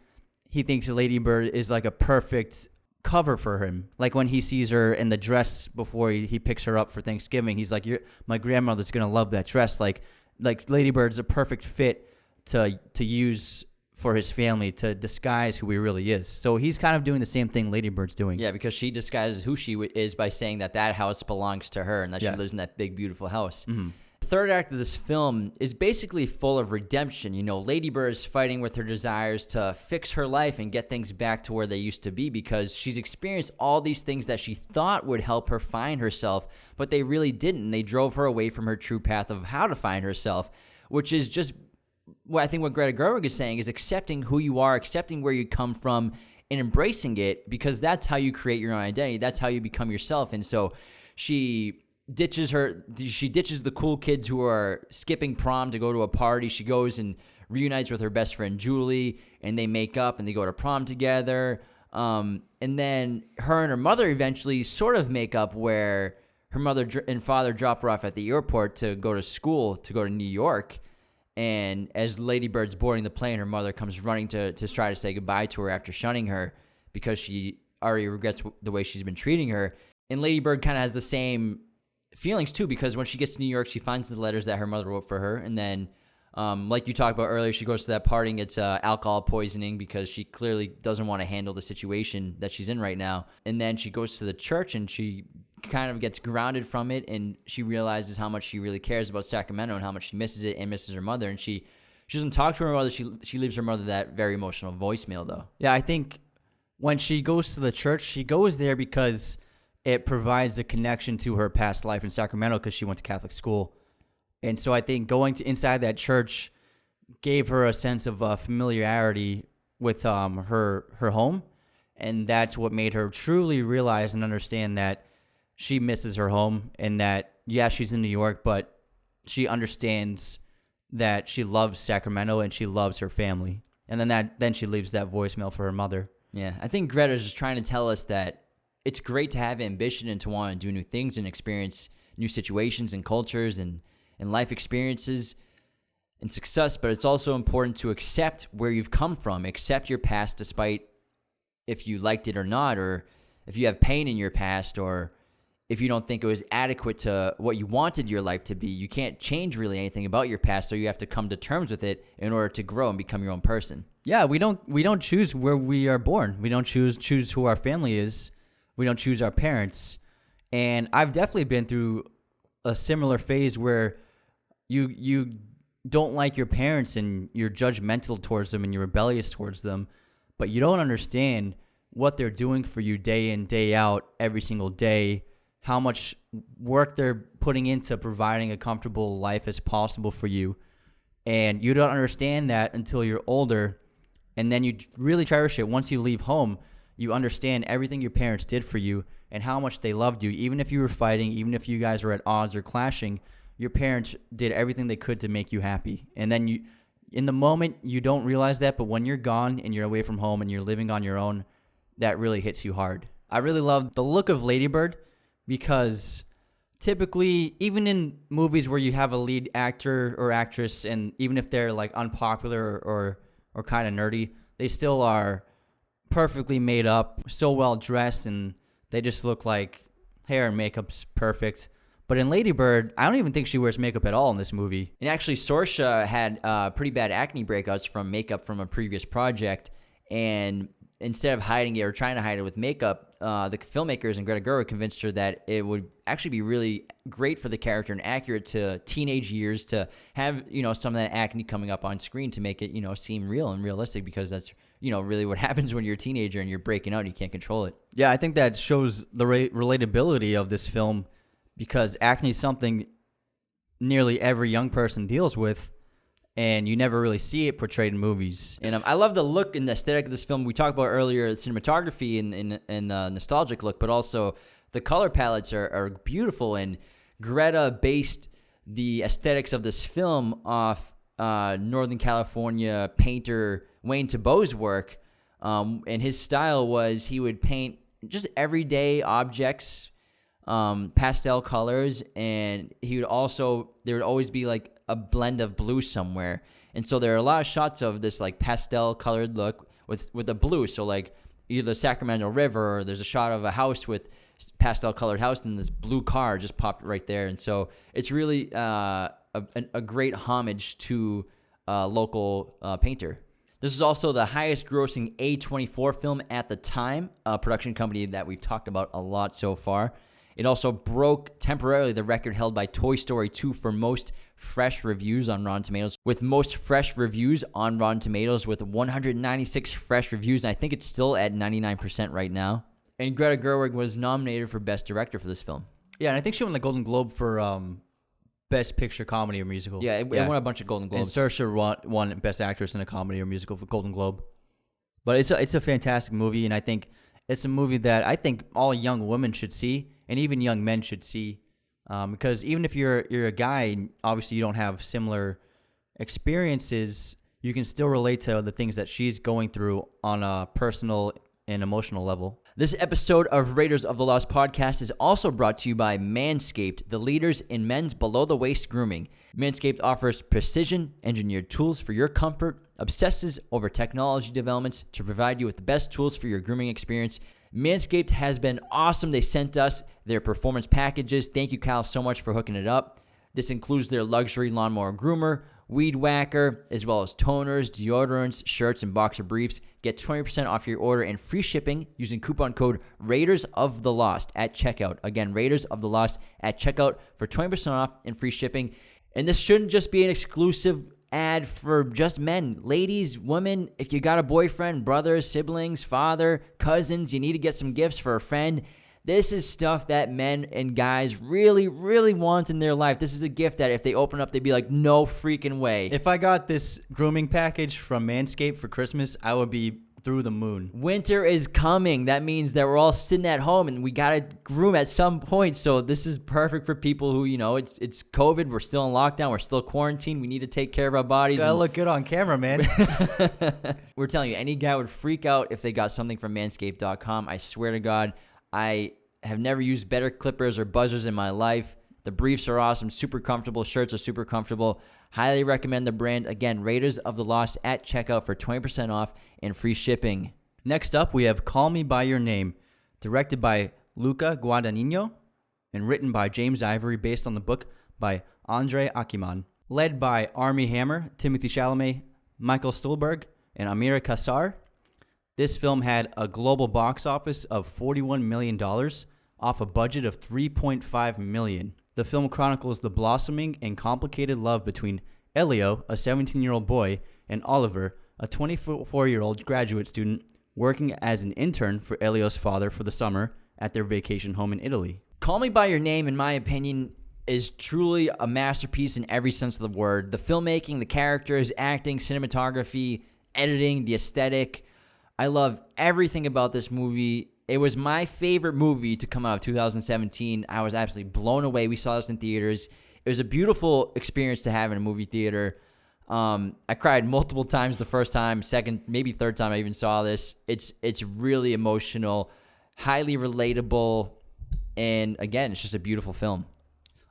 he thinks Ladybird is like a perfect cover for him. Like when he sees her in the dress before he picks her up for Thanksgiving, he's like, my grandmother's gonna love that dress. Like Ladybird's a perfect fit to use for his family, to disguise who he really is. So he's kind of doing the same thing Ladybird's doing. Yeah, because she disguises who she is by saying that house belongs to her and that she lives in that big, beautiful house. Mm-hmm. The third act of this film is basically full of redemption. You know, Ladybird is fighting with her desires to fix her life and get things back to where they used to be, because she's experienced all these things that she thought would help her find herself, but they really didn't. They drove her away from her true path of how to find herself, which is just what I think what Greta Gerwig is saying, is accepting who you are, accepting where you come from, and embracing it, because that's how you create your own identity. That's how you become yourself. And so she ditches the cool kids who are skipping prom to go to a party. She goes and reunites with her best friend Julie, and they make up and they go to prom together. And then her and her mother eventually sort of make up, where her mother and father drop her off at the airport to go to school, to go to New York. And as Ladybird's boarding the plane, her mother comes running to try to say goodbye to her after shunning her, because she already regrets the way she's been treating her. And Ladybird kind of has the same feelings too, because when she gets to New York, she finds the letters that her mother wrote for her, and then like you talked about earlier, she goes to that party and gets alcohol poisoning because she clearly doesn't want to handle the situation that she's in right now. And then she goes to the church and she kind of gets grounded from it, and she realizes how much she really cares about Sacramento and how much she misses it and misses her mother. And she doesn't talk to her mother. She leaves her mother that very emotional voicemail though. Yeah, I think when she goes to the church, she goes there because it provides a connection to her past life in Sacramento, because she went to Catholic school. And so I think going to inside that church gave her a sense of familiarity with her home. And that's what made her truly realize and understand that she misses her home, and that, yeah, she's in New York, but she understands that she loves Sacramento and she loves her family. And then she leaves that voicemail for her mother. Yeah, I think Greta's just trying to tell us that it's great to have ambition and to want to do new things and experience new situations and cultures and life experiences and success, but it's also important to accept where you've come from, accept your past despite if you liked it or not, or if you have pain in your past, or if you don't think it was adequate to what you wanted your life to be. You can't change really anything about your past, so you have to come to terms with it in order to grow and become your own person. Yeah, we don't choose where we are born. We don't choose who our family is. We don't choose our parents. And I've definitely been through a similar phase where you don't like your parents and you're judgmental towards them and you're rebellious towards them, but you don't understand what they're doing for you day in, day out, every single day, how much work they're putting into providing a comfortable life as possible for you. And you don't understand that until you're older, and then you really cherish it. Once you leave home, you understand everything your parents did for you and how much they loved you. Even if you were fighting, even if you guys were at odds or clashing, your parents did everything they could to make you happy. And then you, in the moment, you don't realize that, but when you're gone and you're away from home and you're living on your own, that really hits you hard. I really love the look of Ladybird because typically, even in movies where you have a lead actor or actress, and even if they're like unpopular or kind of nerdy, they still are perfectly made up, so well dressed, and they just look like hair and makeup's perfect. But in Ladybird, I don't even think she wears makeup at all in this movie. And actually, Saoirse had pretty bad acne breakouts from makeup from a previous project, and instead of hiding it or trying to hide it with makeup, the filmmakers and Greta Gerwig convinced her that it would actually be really great for the character and accurate to teenage years to have, some of that acne coming up on screen to make it, seem real and realistic, because that's, really what happens when you're a teenager and you're breaking out and you can't control it. Yeah, I think that shows the relatability of this film, because acne is something nearly every young person deals with, and you never really see it portrayed in movies. And I love the look and the aesthetic of this film. We talked about earlier cinematography and the nostalgic look, but also the color palettes are beautiful. And Greta based the aesthetics of this film off Northern California painter Wayne Thibault's work. And his style was he would paint just everyday objects, pastel colors, and there would always be like a blend of blue somewhere. And so there are a lot of shots of this like pastel colored look with the blue. So like either the Sacramento River, or there's a shot of a house with pastel colored house, and this blue car just popped right there. And so it's really a great homage to a local painter. This is also the highest grossing A24 film at the time, a production company that we've talked about a lot so far. It also broke temporarily the record held by Toy Story 2 for most fresh reviews on Rotten Tomatoes, with most fresh reviews on Rotten Tomatoes with 196 fresh reviews, and I think it's still at 99% right now. And Greta Gerwig was nominated for Best Director for this film. Yeah, and I think she won the Golden Globe for Best Picture, Comedy, or Musical. Yeah, it won a bunch of Golden Globes. And Saoirse won Best Actress in a Comedy or Musical for Golden Globe. But it's a fantastic movie, and I think it's a movie that I think all young women should see, and even young men should see, because even if you're a guy, and obviously you don't have similar experiences, you can still relate to the things that she's going through on a personal and emotional level. This episode of Raiders of the Lost podcast is also brought to you by Manscaped, the leaders in men's below-the-waist grooming. Manscaped offers precision-engineered tools for your comfort, obsesses over technology developments to provide you with the best tools for your grooming experience. Manscaped has been awesome. They sent us their performance packages. Thank you, Kyle, so much for hooking it up. This includes their luxury lawnmower groomer, weed whacker, as well as toners, deodorants, shirts, and boxer briefs. Get 20% off your order and free shipping using coupon code RAIDERSOFTHELOST at checkout. Again, Raiders of the Lost at checkout for 20% off and free shipping. And this shouldn't just be an exclusive ad for just men. Ladies, women, if you got a boyfriend, brother, siblings, father, cousins, you need to get some gifts for a friend. This is stuff that men and guys really, really want in their life. This is a gift that if they open up, they'd be like, no freaking way. If I got this grooming package from Manscaped for Christmas, I would be through the moon. Winter is coming. That means that we're all sitting at home and we got to groom at some point. So this is perfect for people who, it's COVID. We're still in lockdown. We're still quarantined. We need to take care of our bodies. Gotta look good on camera, man. We're telling you, any guy would freak out if they got something from manscaped.com. I swear to God. I have never used better clippers or buzzers in my life. The briefs are awesome, super comfortable. Shirts are super comfortable. Highly recommend the brand. Again, Raiders of the Lost at checkout for 20% off and free shipping. Next up, we have Call Me By Your Name, directed by Luca Guadagnino and written by James Ivory based on the book by Andre Achiman. Led by Armie Hammer, Timothée Chalamet, Michael Stuhlbarg, and Amira Kassar. This film had a global box office of $41 million off a budget of $3.5 million. The film chronicles the blossoming and complicated love between Elio, a 17-year-old boy, and Oliver, a 24-year-old graduate student working as an intern for Elio's father for the summer at their vacation home in Italy. Call Me By Your Name, in my opinion, is truly a masterpiece in every sense of the word. The filmmaking, the characters, acting, cinematography, editing, the aesthetic. I love everything about this movie. It was my favorite movie to come out of 2017. I was absolutely blown away. We saw this in theaters. It was a beautiful experience to have in a movie theater. I cried multiple times the first time, second, maybe third time I even saw this. It's really emotional, highly relatable, and again, it's just a beautiful film.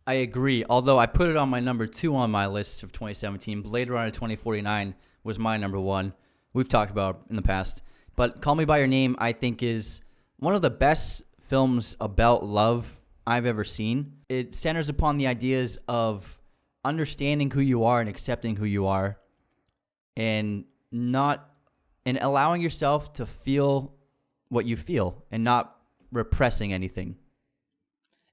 I agree, although I put it on my number 2 on my list of 2017. Blade Runner 2049 was my number 1. We've talked about it in the past. But Call Me By Your Name, I think, is one of the best films about love I've ever seen. It centers upon the ideas of understanding who you are and accepting who you are, and allowing yourself to feel what you feel and not repressing anything.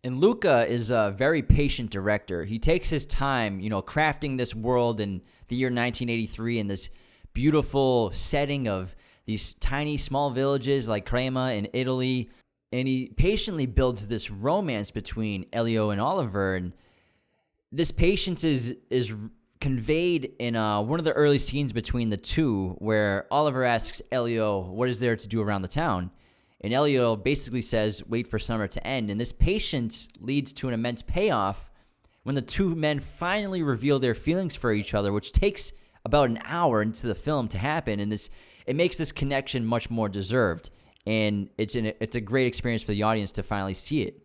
And Luca is a very patient director. He takes his time, crafting this world in the year 1983 in this beautiful setting of these tiny, small villages like Crema in Italy. And he patiently builds this romance between Elio and Oliver. And this patience is conveyed in one of the early scenes between the two, where Oliver asks Elio, what is there to do around the town? And Elio basically says, wait for summer to end. And this patience leads to an immense payoff when the two men finally reveal their feelings for each other, which takes about an hour into the film to happen. And it makes this connection much more deserved. And it's a great experience for the audience to finally see it.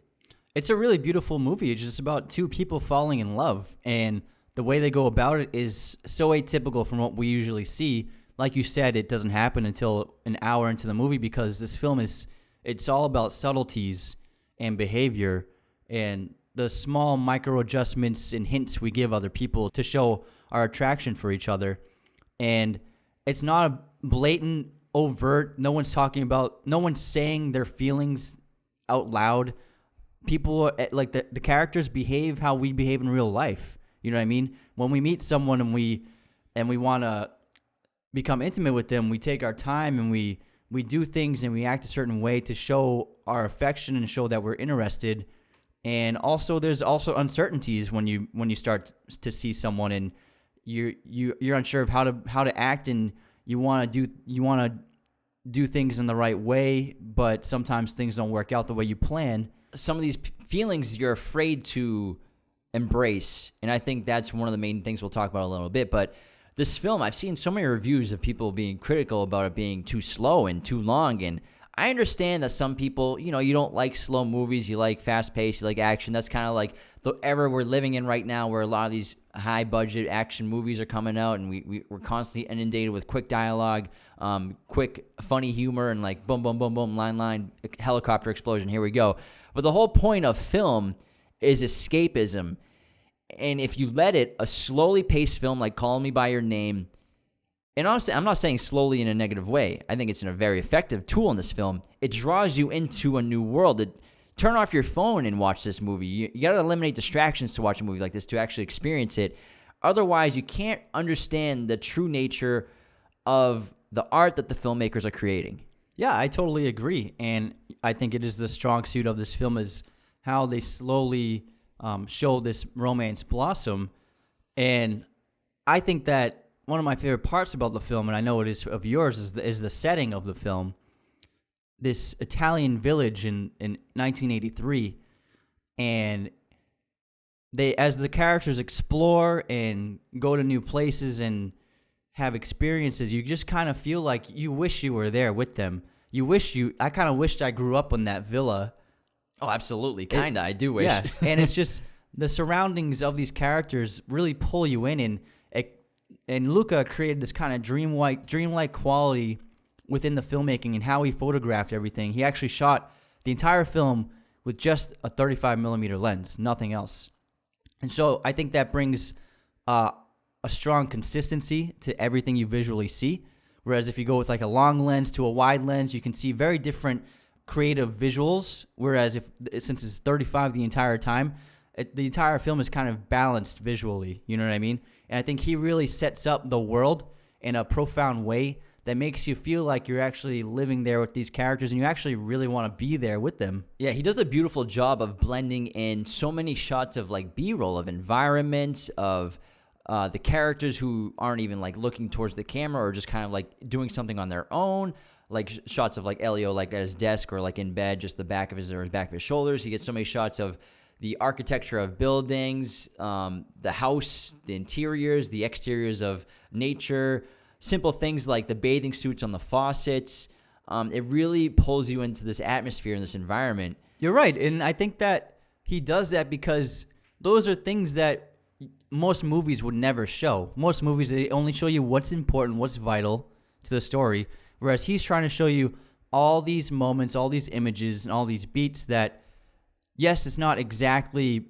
It's a really beautiful movie. It's just about two people falling in love. And the way they go about it is so atypical from what we usually see. Like you said, it doesn't happen until an hour into the movie because this film it's all about subtleties and behavior and the small micro adjustments and hints we give other people to show our attraction for each other. And it's not a blatant, overt, no one's saying their feelings out loud. People, like the characters behave how we behave in real life. You know what I mean? When we meet someone and we want to become intimate with them, we take our time and we do things and we act a certain way to show our affection and show that we're interested. And also, there's also uncertainties when you start to see someone and you're unsure of how to act, and you want to do things in the right way, but sometimes things don't work out the way you plan. Some of these feelings you're afraid to embrace, and I think that's one of the main things we'll talk about a little bit. But this film, I've seen so many reviews of people being critical about it being too slow and too long, and I understand that some people, you don't like slow movies, you like fast-paced, you like action. That's kind of like the era we're living in right now, where a lot of these high-budget action movies are coming out, and we're constantly inundated with quick dialogue, quick, funny humor, and like boom, boom, boom, boom, line, helicopter explosion, here we go. But the whole point of film is escapism. And if you let it, a slowly paced film like Call Me By Your Name, and honestly, I'm not saying slowly in a negative way. I think it's a very effective tool in this film. It draws you into a new world. Turn off your phone and watch this movie. You got to eliminate distractions to watch a movie like this to actually experience it. Otherwise, you can't understand the true nature of the art that the filmmakers are creating. Yeah, I totally agree. And I think it is the strong suit of this film is how they slowly show this romance blossom. And I think that one of my favorite parts about the film, and I know it is of yours, is the setting of the film. This Italian village in 1983, and as the characters explore and go to new places and have experiences, you just kind of feel like you wish you were there with them. I kind of wished I grew up in that villa. Oh, absolutely. Kinda. I do wish. Yeah, and it's just the surroundings of these characters really pull you in, and Luca created this kind of dreamlike quality within the filmmaking and how he photographed everything. He actually shot the entire film with just a 35 millimeter lens, nothing else. And so I think that brings a strong consistency to everything you visually see. Whereas if you go with like a long lens to a wide lens, you can see very different creative visuals. Whereas since it's 35 the entire time, the entire film is kind of balanced visually. You know what I mean? And I think he really sets up the world in a profound way that makes you feel like you're actually living there with these characters and you actually really want to be there with them. Yeah, he does a beautiful job of blending in so many shots of like B-roll, of environments, of the characters who aren't even like looking towards the camera or just kind of like doing something on their own. Like shots of like Elio like at his desk or like in bed, just the back of his shoulders. He gets so many shots of the architecture of buildings, the house, the interiors, the exteriors of nature, simple things like the bathing suits on the faucets. It really pulls you into this atmosphere and this environment. You're right, and I think that he does that because those are things that most movies would never show. Most movies, they only show you what's important, what's vital to the story, whereas he's trying to show you all these moments, all these images, and all these beats that, yes, it's not exactly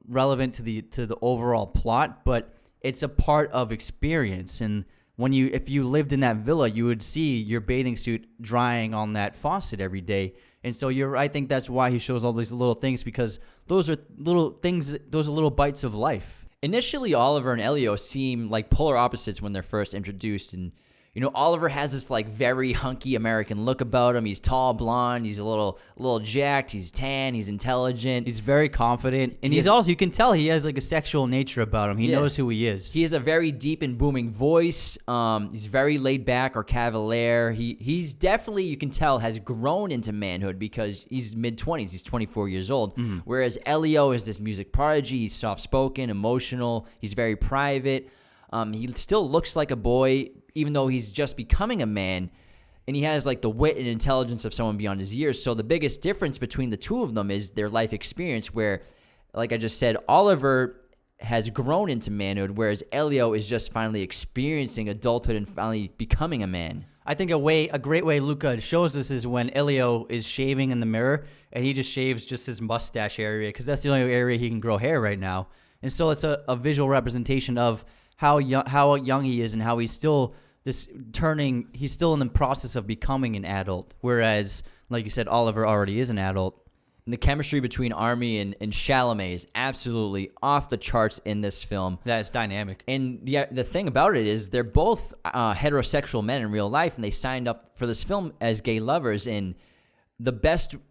relevant to the overall plot, but it's a part of experience. And if you lived in that villa, you would see your bathing suit drying on that faucet every day. And so I think that's why he shows all these little things, because those are little things, those are little bites of life. Initially, Oliver and Elio seem like polar opposites when they're first introduced. And, you know, Oliver has this like very hunky American look about him. He's tall, blonde. He's a little jacked. He's tan. He's intelligent. He's very confident. And he's also, you can tell he has like a sexual nature about him. He knows who he is. He has a very deep and booming voice. He's very laid back or cavalier. He's definitely, you can tell, has grown into manhood because he's mid-20s. He's 24 years old. Mm-hmm. Whereas Elio is this music prodigy. He's soft-spoken, emotional. He's very private. He still looks like a boy, even though he's just becoming a man, and he has like the wit and intelligence of someone beyond his years. So the biggest difference between the two of them is their life experience, where, like I just said, Oliver has grown into manhood, whereas Elio is just finally experiencing adulthood and finally becoming a man. I think a great way Luca shows us is when Elio is shaving in the mirror, and he just shaves just his mustache area, because that's the only area he can grow hair right now. And so it's a visual representation of how young he is and how he's still he's still in the process of becoming an adult, whereas, like you said, Oliver already is an adult. And the chemistry between Armie and Chalamet is absolutely off the charts in this film. That is dynamic. And the thing about it is they're both heterosexual men in real life, and they signed up for this film as gay lovers. And the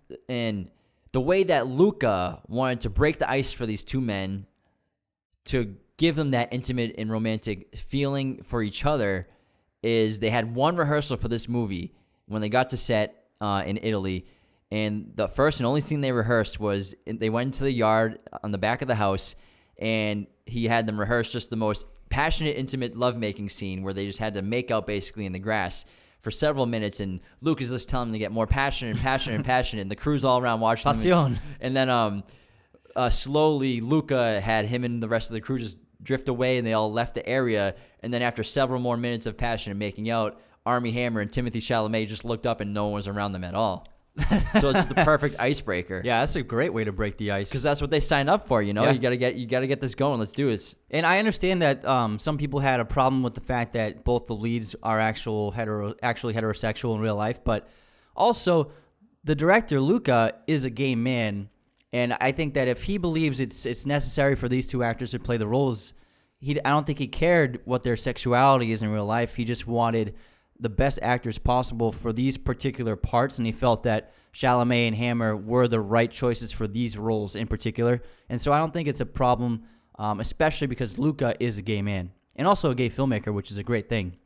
way that Luca wanted to break the ice for these two men to give them that intimate and romantic feeling for each other is they had one rehearsal for this movie when they got to set in Italy, and the first and only scene they rehearsed was they went into the yard on the back of the house, and he had them rehearse just the most passionate, intimate lovemaking scene where they just had to make out basically in the grass for several minutes, and Luke is just telling them to get more passionate and passionate and passionate, and the crew's all around watching them. And then slowly Luca had him and the rest of the crew just drift away, and they all left the area. And then after several more minutes of passion and making out, Armie Hammer and Timothée Chalamet just looked up and no one was around them at all. So it's the perfect icebreaker. Yeah, that's a great way to break the ice, because that's what they signed up for. You know, you gotta get this going. Let's do this. And I understand that some people had a problem with the fact that both the leads are actually heterosexual in real life, but also the director Luca is a gay man. And I think that if he believes it's necessary for these two actors to play the roles, I don't think he cared what their sexuality is in real life. He just wanted the best actors possible for these particular parts, and he felt that Chalamet and Hammer were the right choices for these roles in particular. And so I don't think it's a problem, especially because Luca is a gay man and also a gay filmmaker, which is a great thing.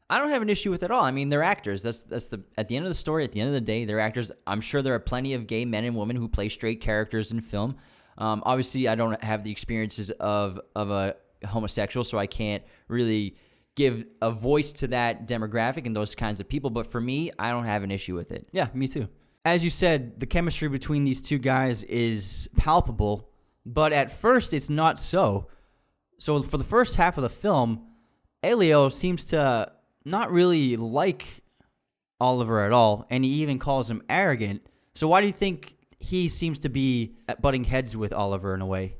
I don't have an issue with it at all. I mean, they're actors. That's at the end of the story, at the end of the day, they're actors. I'm sure there are plenty of gay men and women who play straight characters in film. Obviously, I don't have the experiences of a homosexual, so I can't really give a voice to that demographic and those kinds of people. But for me, I don't have an issue with it. Yeah, me too. As you said, the chemistry between these two guys is palpable, but at first it's not so. So for the first half of the film, Elio seems to not really like Oliver at all, and he even calls him arrogant. So why do you think he seems to be butting heads with Oliver in a way?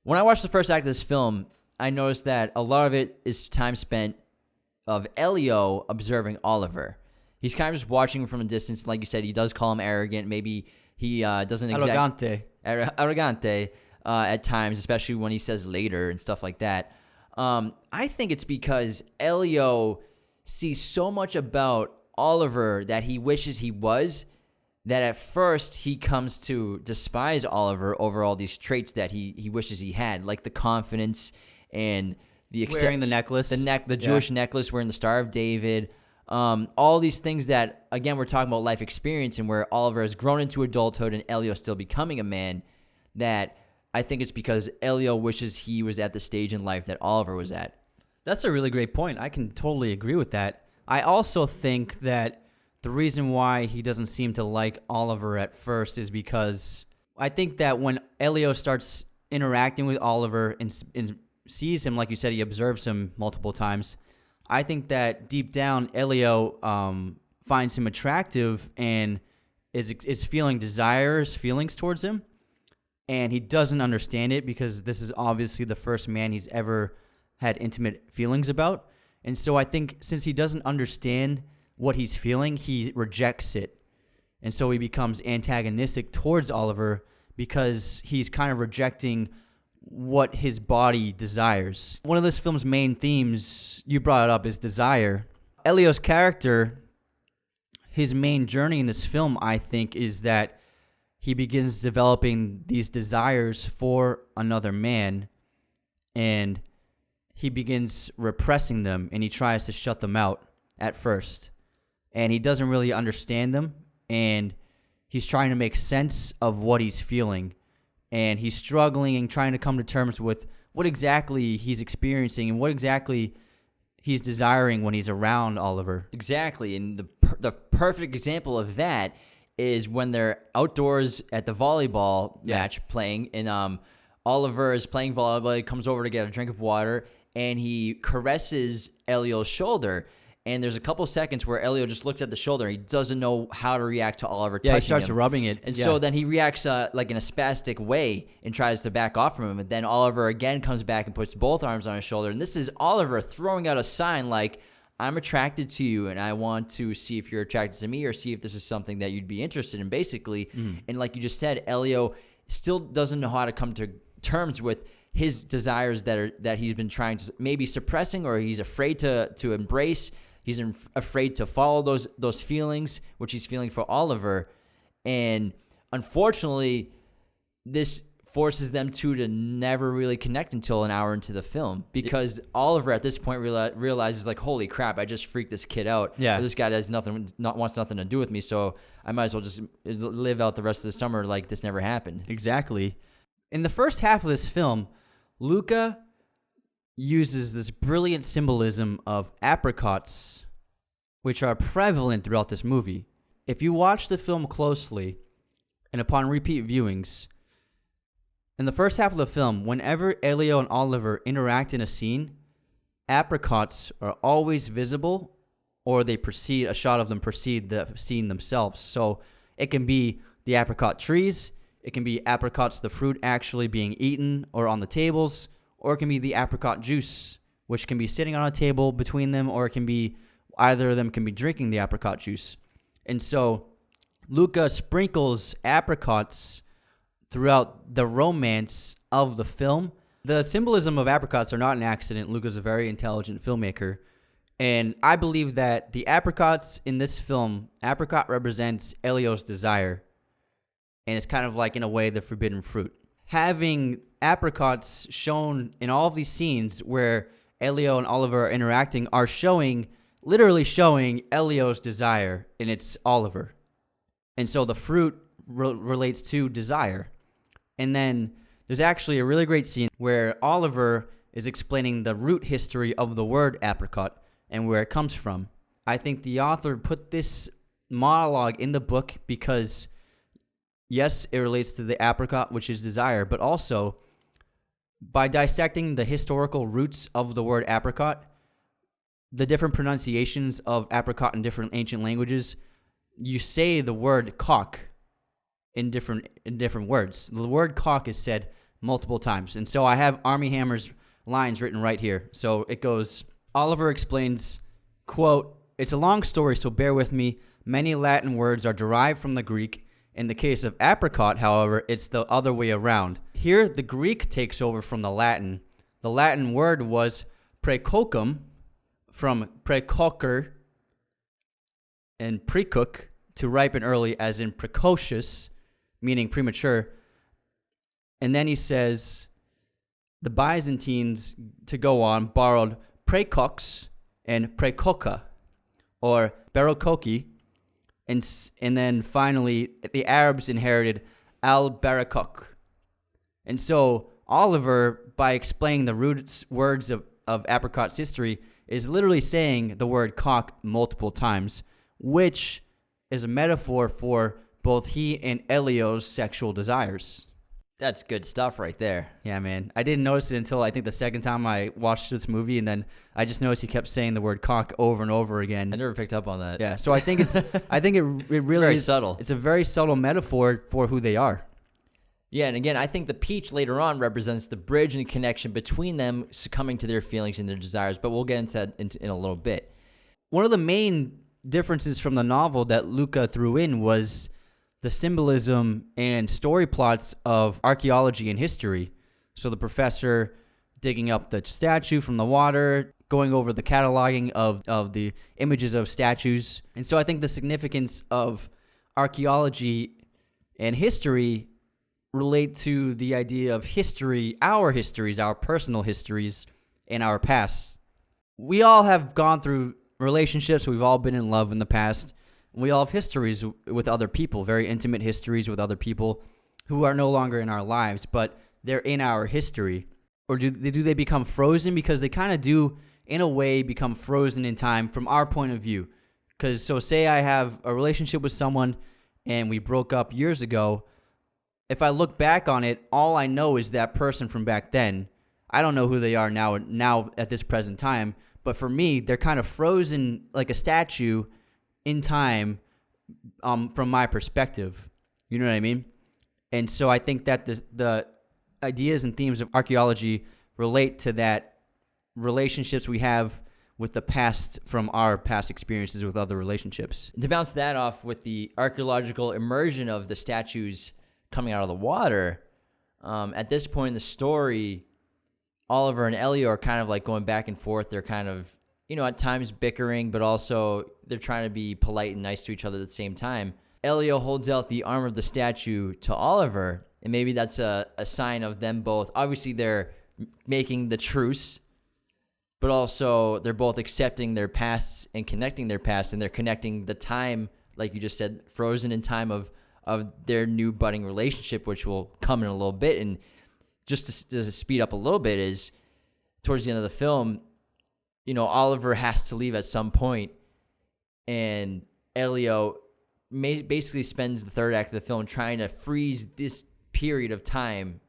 When I watched the first act of this film, I noticed that a lot of it is time spent of Elio observing Oliver. He's kind of just watching him from a distance. Like you said, he does call him arrogant. Maybe he doesn't arrogante at times, especially when he says later and stuff like that. I think it's because Elio sees so much about Oliver that he wishes he was, that at first he comes to despise Oliver over all these traits that he wishes he had, like the confidence and wearing the necklace, the Jewish necklace, wearing the Star of David, all these things that, again, we're talking about life experience and where Oliver has grown into adulthood and Elio still becoming a man. That I think it's because Elio wishes he was at the stage in life that Oliver was at. That's a really great point. I can totally agree with that. I also think that the reason why he doesn't seem to like Oliver at first is because I think that when Elio starts interacting with Oliver and sees him, like you said, he observes him multiple times. I think that deep down, Elio finds him attractive and is feeling feelings towards him. And he doesn't understand it because this is obviously the first man he's ever had intimate feelings about. And so I think since he doesn't understand what he's feeling, he rejects it. And so he becomes antagonistic towards Oliver because he's kind of rejecting what his body desires. One of this film's main themes, you brought it up, is desire. Elio's character, his main journey in this film, I think, is that he begins developing these desires for another man, and he begins repressing them, and he tries to shut them out at first. And he doesn't really understand them, and he's trying to make sense of what he's feeling. And he's struggling and trying to come to terms with what exactly he's experiencing and what exactly he's desiring when he's around Oliver. Exactly, and the perfect example of that is when they're outdoors at the volleyball match playing, and Oliver is playing volleyball. He comes over to get a drink of water, and he caresses Elio's shoulder. And there's a couple seconds where Elio just looks at the shoulder. And he doesn't know how to react to Oliver touching him. Yeah, he starts rubbing it. And so then he reacts like in a spastic way and tries to back off from him. And then Oliver again comes back and puts both arms on his shoulder. And this is Oliver throwing out a sign like, I'm attracted to you, and I want to see if you're attracted to me or see if this is something that you'd be interested in, basically. And like you just said, Elio still doesn't know how to come to terms with his desires that he's been trying to maybe suppressing, or he's afraid to embrace. He's afraid to follow those feelings, which he's feeling for Oliver. And unfortunately, this forces them to never really connect until an hour into the film, because Oliver at this point realizes, like, holy crap, I just freaked this kid out. Yeah. This guy wants nothing to do with me, so I might as well just live out the rest of the summer like this never happened. Exactly. In the first half of this film, Luca uses this brilliant symbolism of apricots, which are prevalent throughout this movie. If you watch the film closely, and upon repeat viewings, in the first half of the film, whenever Elio and Oliver interact in a scene, apricots are always visible, or a shot of them precede the scene themselves. So it can be the apricot trees, it can be apricots, the fruit actually being eaten or on the tables, or it can be the apricot juice, which can be sitting on a table between them, or it can be either of them can be drinking the apricot juice. And so Luca sprinkles apricots throughout the romance of the film. The symbolism of apricots are not an accident. Luca's a very intelligent filmmaker. And I believe that the apricots in this film, apricot represents Elio's desire. And it's kind of like, in a way, the forbidden fruit. Having apricots shown in all of these scenes where Elio and Oliver are interacting are literally showing Elio's desire, and it's Oliver. And so the fruit relates to desire. And then there's actually a really great scene where Oliver is explaining the root history of the word apricot and where it comes from. I think the author put this monologue in the book because, yes, it relates to the apricot, which is desire, but also by dissecting the historical roots of the word apricot, the different pronunciations of apricot in different ancient languages, you say the word cock in different words. The word cock is said multiple times. And so I have Armie Hammer's lines written right here. So it goes, Oliver explains, quote, "It's a long story, so bear with me. Many Latin words are derived from the Greek. In the case of apricot, however, it's the other way around. Here, the Greek takes over from the Latin. The Latin word was praecocum, from praecocker and precook, to ripen early, as in precocious, meaning premature." And then he says, the Byzantines, to go on, borrowed praecox and praecoca, or barokoki, and then finally the Arabs inherited al-barakok. And so Oliver, by explaining the roots words of apricot's history, is literally saying the word cock multiple times, which is a metaphor for both he and Elio's sexual desires. That's good stuff right there. Yeah, man. I didn't notice it until I think the second time I watched this movie, and then I just noticed he kept saying the word cock over and over again. I never picked up on that. Yeah, so I think it really very is subtle. It's a very subtle metaphor for who they are. Yeah, and again, I think the peach later on represents the bridge and connection between them succumbing to their feelings and their desires, but we'll get into that in a little bit. One of the main differences from the novel that Luca threw in was the symbolism and story plots of archaeology and history. So the professor digging up the statue from the water, going over the cataloging of the images of statues. And so I think the significance of archaeology and history relate to the idea of history, our histories, our personal histories, and our past. We all have gone through relationships. We've all been in love in the past. We all have histories with other people, very intimate histories with other people who are no longer in our lives, but they're in our history. Or do they become frozen? Because they kind of do, in a way, become frozen in time from our point of view. Because, so say I have a relationship with someone and we broke up years ago. If I look back on it, all I know is that person from back then. I don't know who they are now at this present time. But for me, they're kind of frozen like a statue in time from my perspective. You know what I mean? And so I think that the ideas and themes of archaeology relate to that relationships we have with the past from our past experiences with other relationships. To bounce that off with the archaeological immersion of the statues coming out of the water, at this point in the story, Oliver and Elio are kind of like going back and forth. They're kind of, at times bickering, but also they're trying to be polite and nice to each other at the same time. Elio holds out the arm of the statue to Oliver, and maybe that's a sign of them both. Obviously, they're making the truce, but also they're both accepting their pasts and connecting their past, and they're connecting the time, like you just said, frozen in time of their new budding relationship, which will come in a little bit. And just to speed up a little bit is towards the end of the film, Oliver has to leave at some point, and Elio basically spends the third act of the film trying to freeze this period of time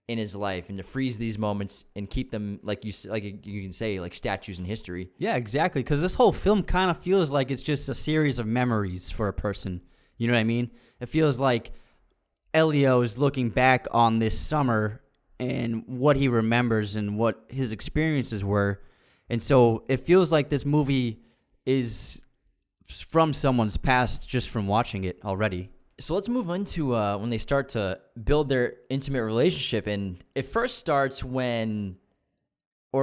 in his life and to freeze these moments and keep them, like you can say, like statues in history. Yeah, exactly, because this whole film kind of feels like it's just a series of memories for a person. You know what I mean? It feels like Elio is looking back on this summer and what he remembers and what his experiences were. And so it feels like this movie is from someone's past just from watching it already. So let's move on to when they start to build their intimate relationship. And it first starts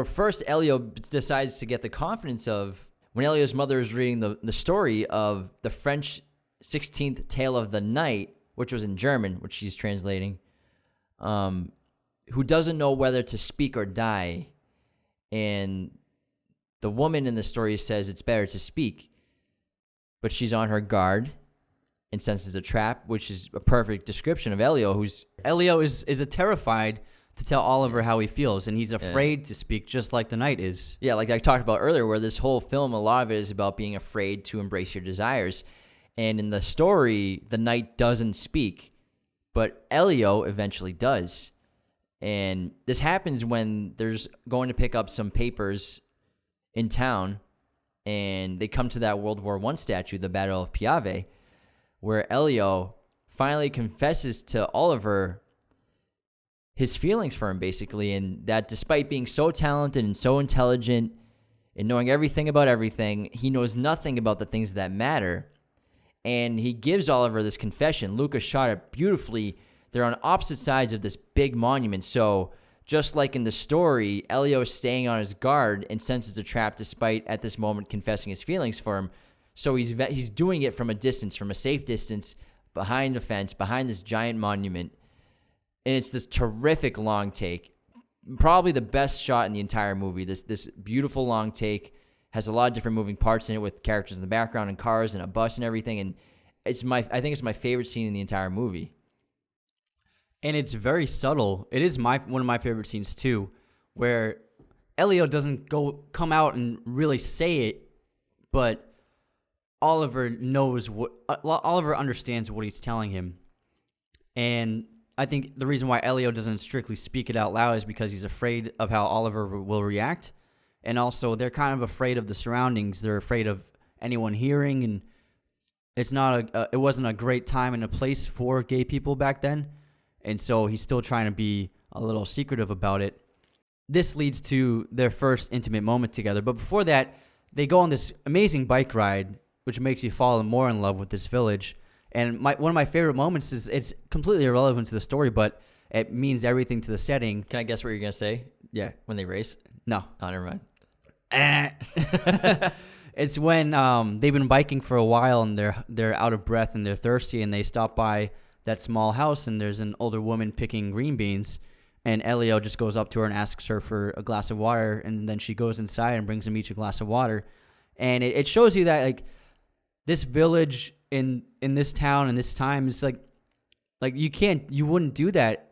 first Elio decides to get the confidence of when Elio's mother is reading the story of the French 16th Tale of the Night, which was in German, which she's translating, who doesn't know whether to speak or die. And the woman in the story says it's better to speak, but she's on her guard and senses a trap, which is a perfect description of Elio, Elio is a terrified to tell Oliver how he feels, and he's afraid to speak, just like the knight is. Yeah, like I talked about earlier, where this whole film, a lot of it is about being afraid to embrace your desires. And in the story, the knight doesn't speak, but Elio eventually does. And this happens when there's going to pick up some papers in town, and they come to that World War I statue, the Battle of Piave, where Elio finally confesses to Oliver his feelings for him, basically, and that despite being so talented and so intelligent and knowing everything about everything, he knows nothing about the things that matter. And he gives Oliver this confession. Lucas shot it beautifully. They're on opposite sides of this big monument. So just like in the story, Elio is staying on his guard and senses a trap despite at this moment confessing his feelings for him. So he's doing it from a distance, from a safe distance, behind a fence, behind this giant monument. And it's this terrific long take. Probably the best shot in the entire movie. This beautiful long take has a lot of different moving parts in it with characters in the background and cars and a bus and everything. And I think it's my favorite scene in the entire movie. And it's very subtle. It is one of my favorite scenes too, where Elio doesn't come out and really say it, but Oliver understands what he's telling him. And I think the reason why Elio doesn't strictly speak it out loud is because he's afraid of how Oliver will react. And also, they're kind of afraid of the surroundings. They're afraid of anyone hearing, and it wasn't a great time and a place for gay people back then. And so he's still trying to be a little secretive about it. This leads to their first intimate moment together. But before that, they go on this amazing bike ride, which makes you fall more in love with this village. And one of my favorite moments is, it's completely irrelevant to the story, but it means everything to the setting. Can I guess what you're going to say? Yeah. When they race? No. Oh, never mind. It's when they've been biking for a while, and they're out of breath and they're thirsty, and they stop by that small house, and there's an older woman picking green beans, and Elio just goes up to her and asks her for a glass of water, and then she goes inside and brings them each a glass of water. And it shows you that, like, this village in this town and this time is like you wouldn't do that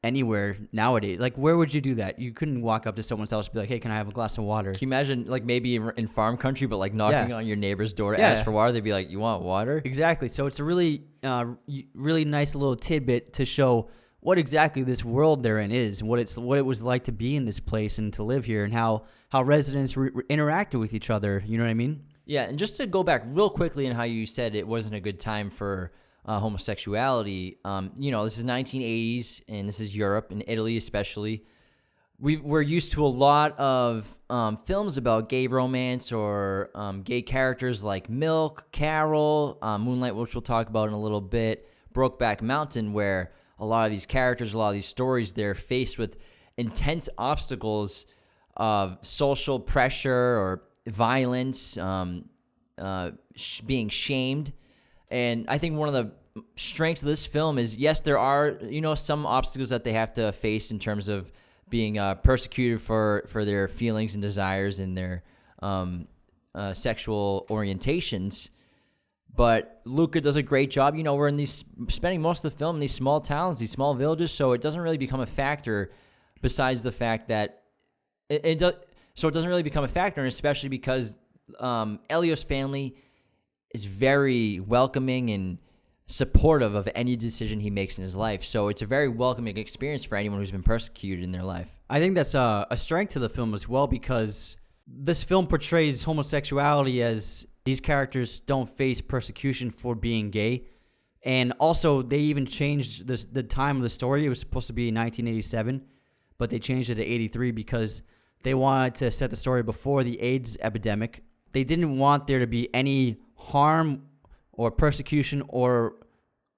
anywhere nowadays. Like, where would you do that? You couldn't walk up to someone's house and be like, hey, can I have a glass of water? Can you imagine, like, maybe in farm country, but like knocking on your neighbor's door to ask for water? They'd be like, you want water? Exactly. So it's a really nice little tidbit to show what exactly this world they're in is, and what it was like to be in this place and to live here, and how residents interacted with each other. You know what I mean? Yeah, and just to go back real quickly on how you said it wasn't a good time for homosexuality, this is 1980s, and this is Europe, and Italy especially. We're used to a lot of films about gay romance or gay characters like Milk, Carol, Moonlight, which we'll talk about in a little bit, Brokeback Mountain, where a lot of these characters, a lot of these stories, they're faced with intense obstacles of social pressure or violence, being shamed. And I think one of the strengths of this film is, yes, there are, some obstacles that they have to face in terms of being persecuted for their feelings and desires and their sexual orientations. But Luca does a great job. We're spending most of the film in these small towns, these small villages, so it doesn't really become a factor, besides the fact that it doesn't really become a factor, and especially because Elio's family is very welcoming and supportive of any decision he makes in his life. So it's a very welcoming experience for anyone who's been persecuted in their life. I think that's a strength to the film as well, because this film portrays homosexuality as these characters don't face persecution for being gay. And also, they even changed the time of the story. It was supposed to be 1987, but they changed it to 83 because they wanted to set the story before the AIDS epidemic. They didn't want there to be any harm or persecution or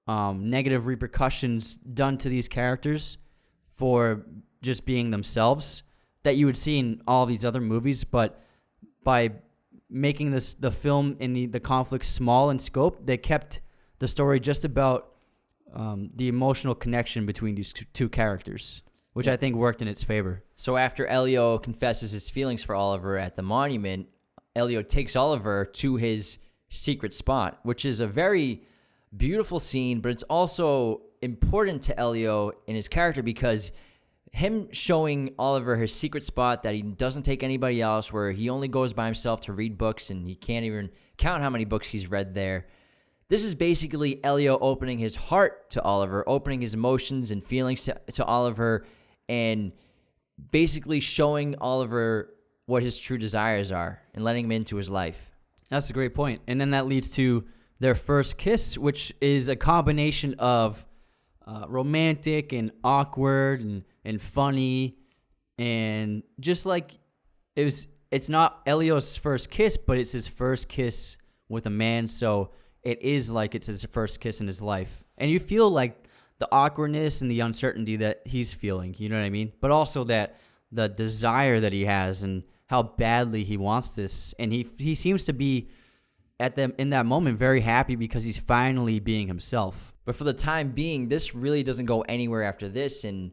negative repercussions done to these characters for just being themselves that you would see in all these other movies. But by making the film in the conflict small in scope, they kept the story just about the emotional connection between these two characters, which I think worked in its favor. So after Elio confesses his feelings for Oliver at the monument, Elio takes Oliver to his secret spot, which is a very beautiful scene, but it's also important to Elio and his character because him showing Oliver his secret spot that he doesn't take anybody else, where he only goes by himself to read books and he can't even count how many books he's read there. This is basically Elio opening his heart to Oliver, opening his emotions and feelings to Oliver, and basically showing Oliver what his true desires are and letting him into his life. That's a great point. And then that leads to their first kiss, which is a combination of romantic and awkward and funny, and just like it's not Elio's first kiss, but it's his first kiss with a man, so it is like it's his first kiss in his life. And you feel like the awkwardness and the uncertainty that he's feeling, you know what I mean? But also that the desire that he has and how badly he wants this. And he seems to be in that moment very happy because he's finally being himself. But for the time being, this really doesn't go anywhere after this. And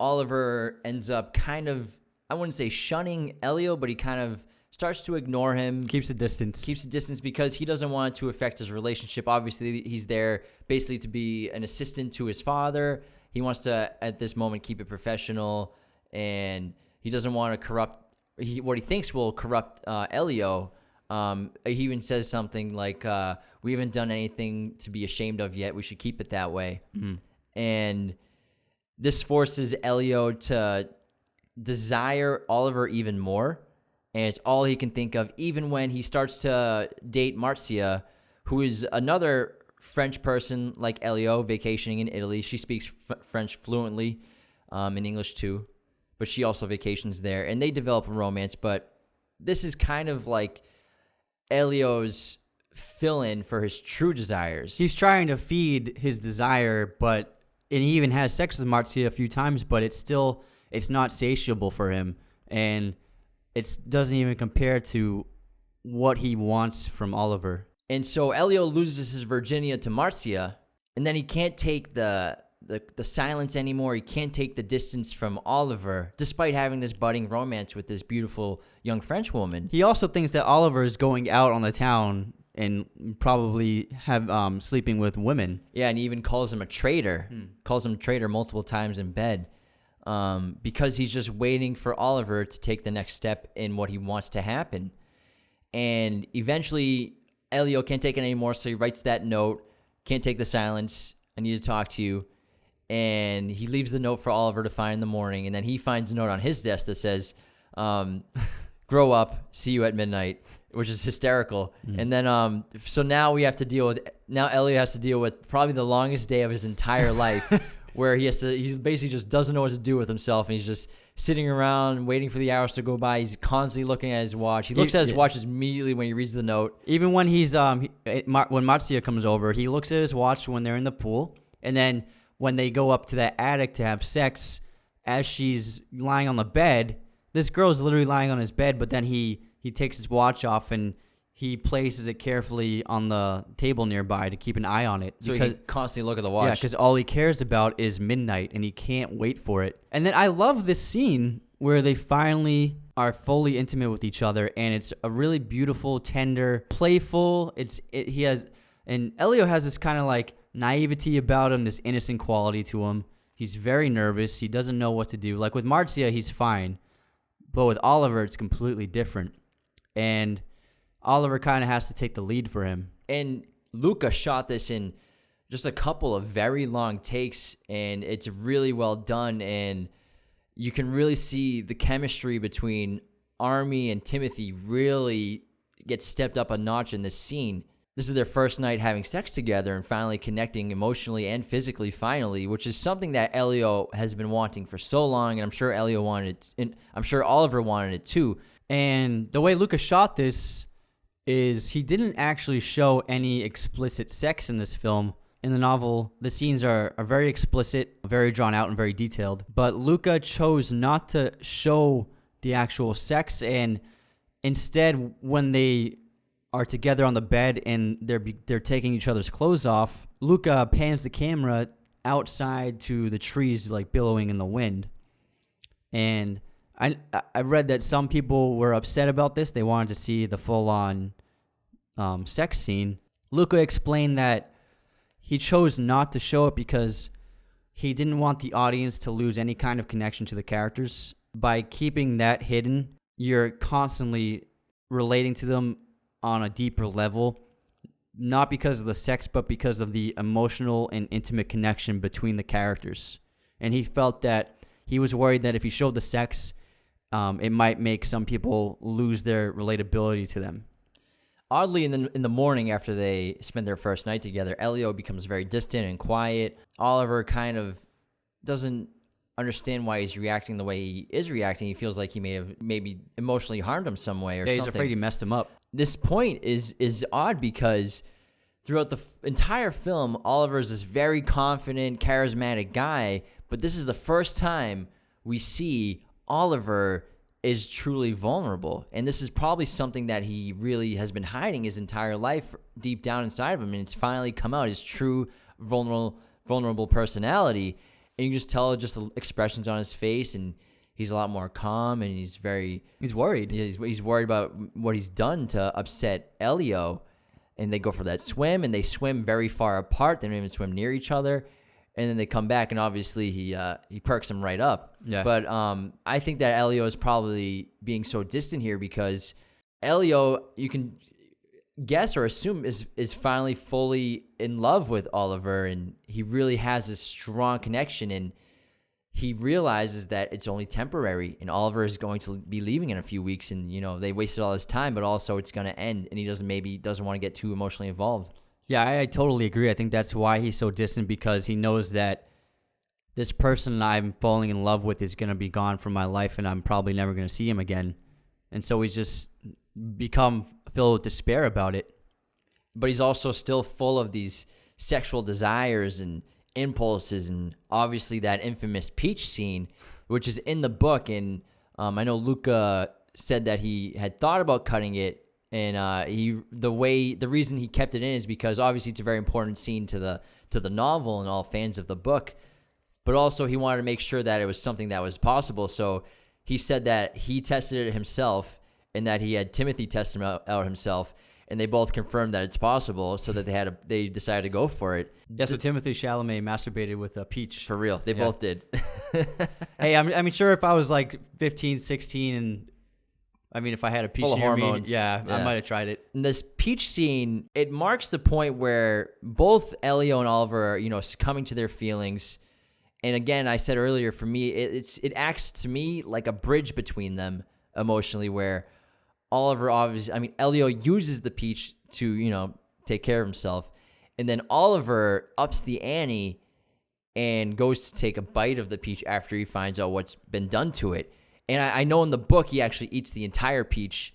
Oliver ends up kind of, I wouldn't say shunning Elio, but he kind of starts to ignore him. Keeps a distance because he doesn't want it to affect his relationship. Obviously, he's there basically to be an assistant to his father. He wants to, at this moment, keep it professional, and he doesn't want to corrupt what he thinks will corrupt Elio. He even says something like, we haven't done anything to be ashamed of yet. We should keep it that way. Mm-hmm. And this forces Elio to desire Oliver even more. And it's all he can think of, even when he starts to date Marcia, who is another French person like Elio, vacationing in Italy. She speaks French fluently, in English too, but she also vacations there. And they develop a romance, but this is kind of like Elio's fill-in for his true desires. He's trying to feed his desire, and he even has sex with Marcia a few times, but it's not satiable for him. And it doesn't even compare to what he wants from Oliver. And so Elio loses his virginity to Marcia, and then he can't take the silence anymore. He can't take the distance from Oliver, despite having this budding romance with this beautiful young French woman. He also thinks that Oliver is going out on the town and probably have sleeping with women. Yeah, and he even calls him a traitor. Calls him a traitor multiple times in bed. Because he's just waiting for Oliver to take the next step in what he wants to happen. And eventually, Elio can't take it anymore, so he writes that note, can't take the silence, I need to talk to you. And he leaves the note for Oliver to find in the morning, and then he finds a note on his desk that says, grow up, see you at midnight, which is hysterical. And then, so now Elio has to deal with probably the longest day of his entire life, where he basically just doesn't know what to do with himself, and he's just sitting around waiting for the hours to go by. He's constantly looking at his watch. He looks at his watch immediately when he reads the note. Even when when Marcia comes over, he looks at his watch when they're in the pool, and then when they go up to that attic to have sex, as she's lying on the bed, this girl's literally lying on his bed, but then he takes his watch off and he places it carefully on the table nearby to keep an eye on it. So he can constantly look at the watch. Yeah, because all he cares about is midnight, and he can't wait for it. And then I love this scene where they finally are fully intimate with each other, and it's a really beautiful, tender, playful. And Elio has this kind of like naivety about him, this innocent quality to him. He's very nervous. He doesn't know what to do. Like with Marcia, he's fine. But with Oliver, it's completely different. And Oliver kind of has to take the lead for him. And Luca shot this in just a couple of very long takes, and it's really well done. And you can really see the chemistry between Army and Timothy really get stepped up a notch in this scene. This is their first night having sex together and finally connecting emotionally and physically finally, which is something that Elio has been wanting for so long, and I'm sure Elio wanted it, and I'm sure Oliver wanted it too. And the way Luca shot this is he didn't actually show any explicit sex in this film. In the novel, the scenes are very explicit, very drawn out, and very detailed. But Luca chose not to show the actual sex, and instead, when they are together on the bed and they're taking each other's clothes off, Luca pans the camera outside to the trees like billowing in the wind. And I read that some people were upset about this. They wanted to see the full-on sex scene. Luca explained that he chose not to show it because he didn't want the audience to lose any kind of connection to the characters. By keeping that hidden, you're constantly relating to them on a deeper level, not because of the sex, but because of the emotional and intimate connection between the characters. And he felt that he was worried that if he showed the sex, it might make some people lose their relatability to them. Oddly, in the morning after they spend their first night together, Elio becomes very distant and quiet. Oliver kind of doesn't understand why he's reacting the way he is reacting. He feels like he may have maybe emotionally harmed him some way or something. He's afraid he messed him up. This point is odd because throughout the entire film, Oliver's this very confident, charismatic guy, but this is the first time we see Oliver is truly vulnerable. And this is probably something that he really has been hiding his entire life deep down inside of him, and it's finally come out, his true vulnerable personality. And you can just tell just the expressions on his face, and he's a lot more calm, and he's worried. He's worried about what he's done to upset Elio. And they go for that swim, and they swim very far apart. They don't even swim near each other. And then they come back, and obviously he perks him right up. Yeah. But I think that Elio is probably being so distant here because Elio, you can guess or assume, is finally fully in love with Oliver, and he really has this strong connection, and he realizes that it's only temporary, and Oliver is going to be leaving in a few weeks, and they wasted all his time, but also it's going to end, and he doesn't want to get too emotionally involved. Yeah, I totally agree. I think that's why he's so distant, because he knows that this person I'm falling in love with is going to be gone from my life, and I'm probably never going to see him again. And so he's just become filled with despair about it. But he's also still full of these sexual desires and impulses, and obviously that infamous peach scene, which is in the book. And I know Luca said that he had thought about cutting it, and the reason he kept it in is because obviously it's a very important scene to the novel and all fans of the book, but also he wanted to make sure that it was something that was possible. So he said that he tested it himself, and that he had Timothy test him out himself, and they both confirmed that it's possible, so that they decided to go for it. Yeah, so Timothy Chalamet masturbated with a peach. For real. They both did. Hey, I mean, sure, if I was like 15, 16, and I mean, if I had a peach full of near me, hormones. yeah, I might have tried it. And this peach scene, it marks the point where both Elio and Oliver are, succumbing to their feelings. And again, I said earlier, for me, it acts to me like a bridge between them emotionally, where Oliver Elio uses the peach to, take care of himself. And then Oliver ups the ante and goes to take a bite of the peach after he finds out what's been done to it. And I know in the book he actually eats the entire peach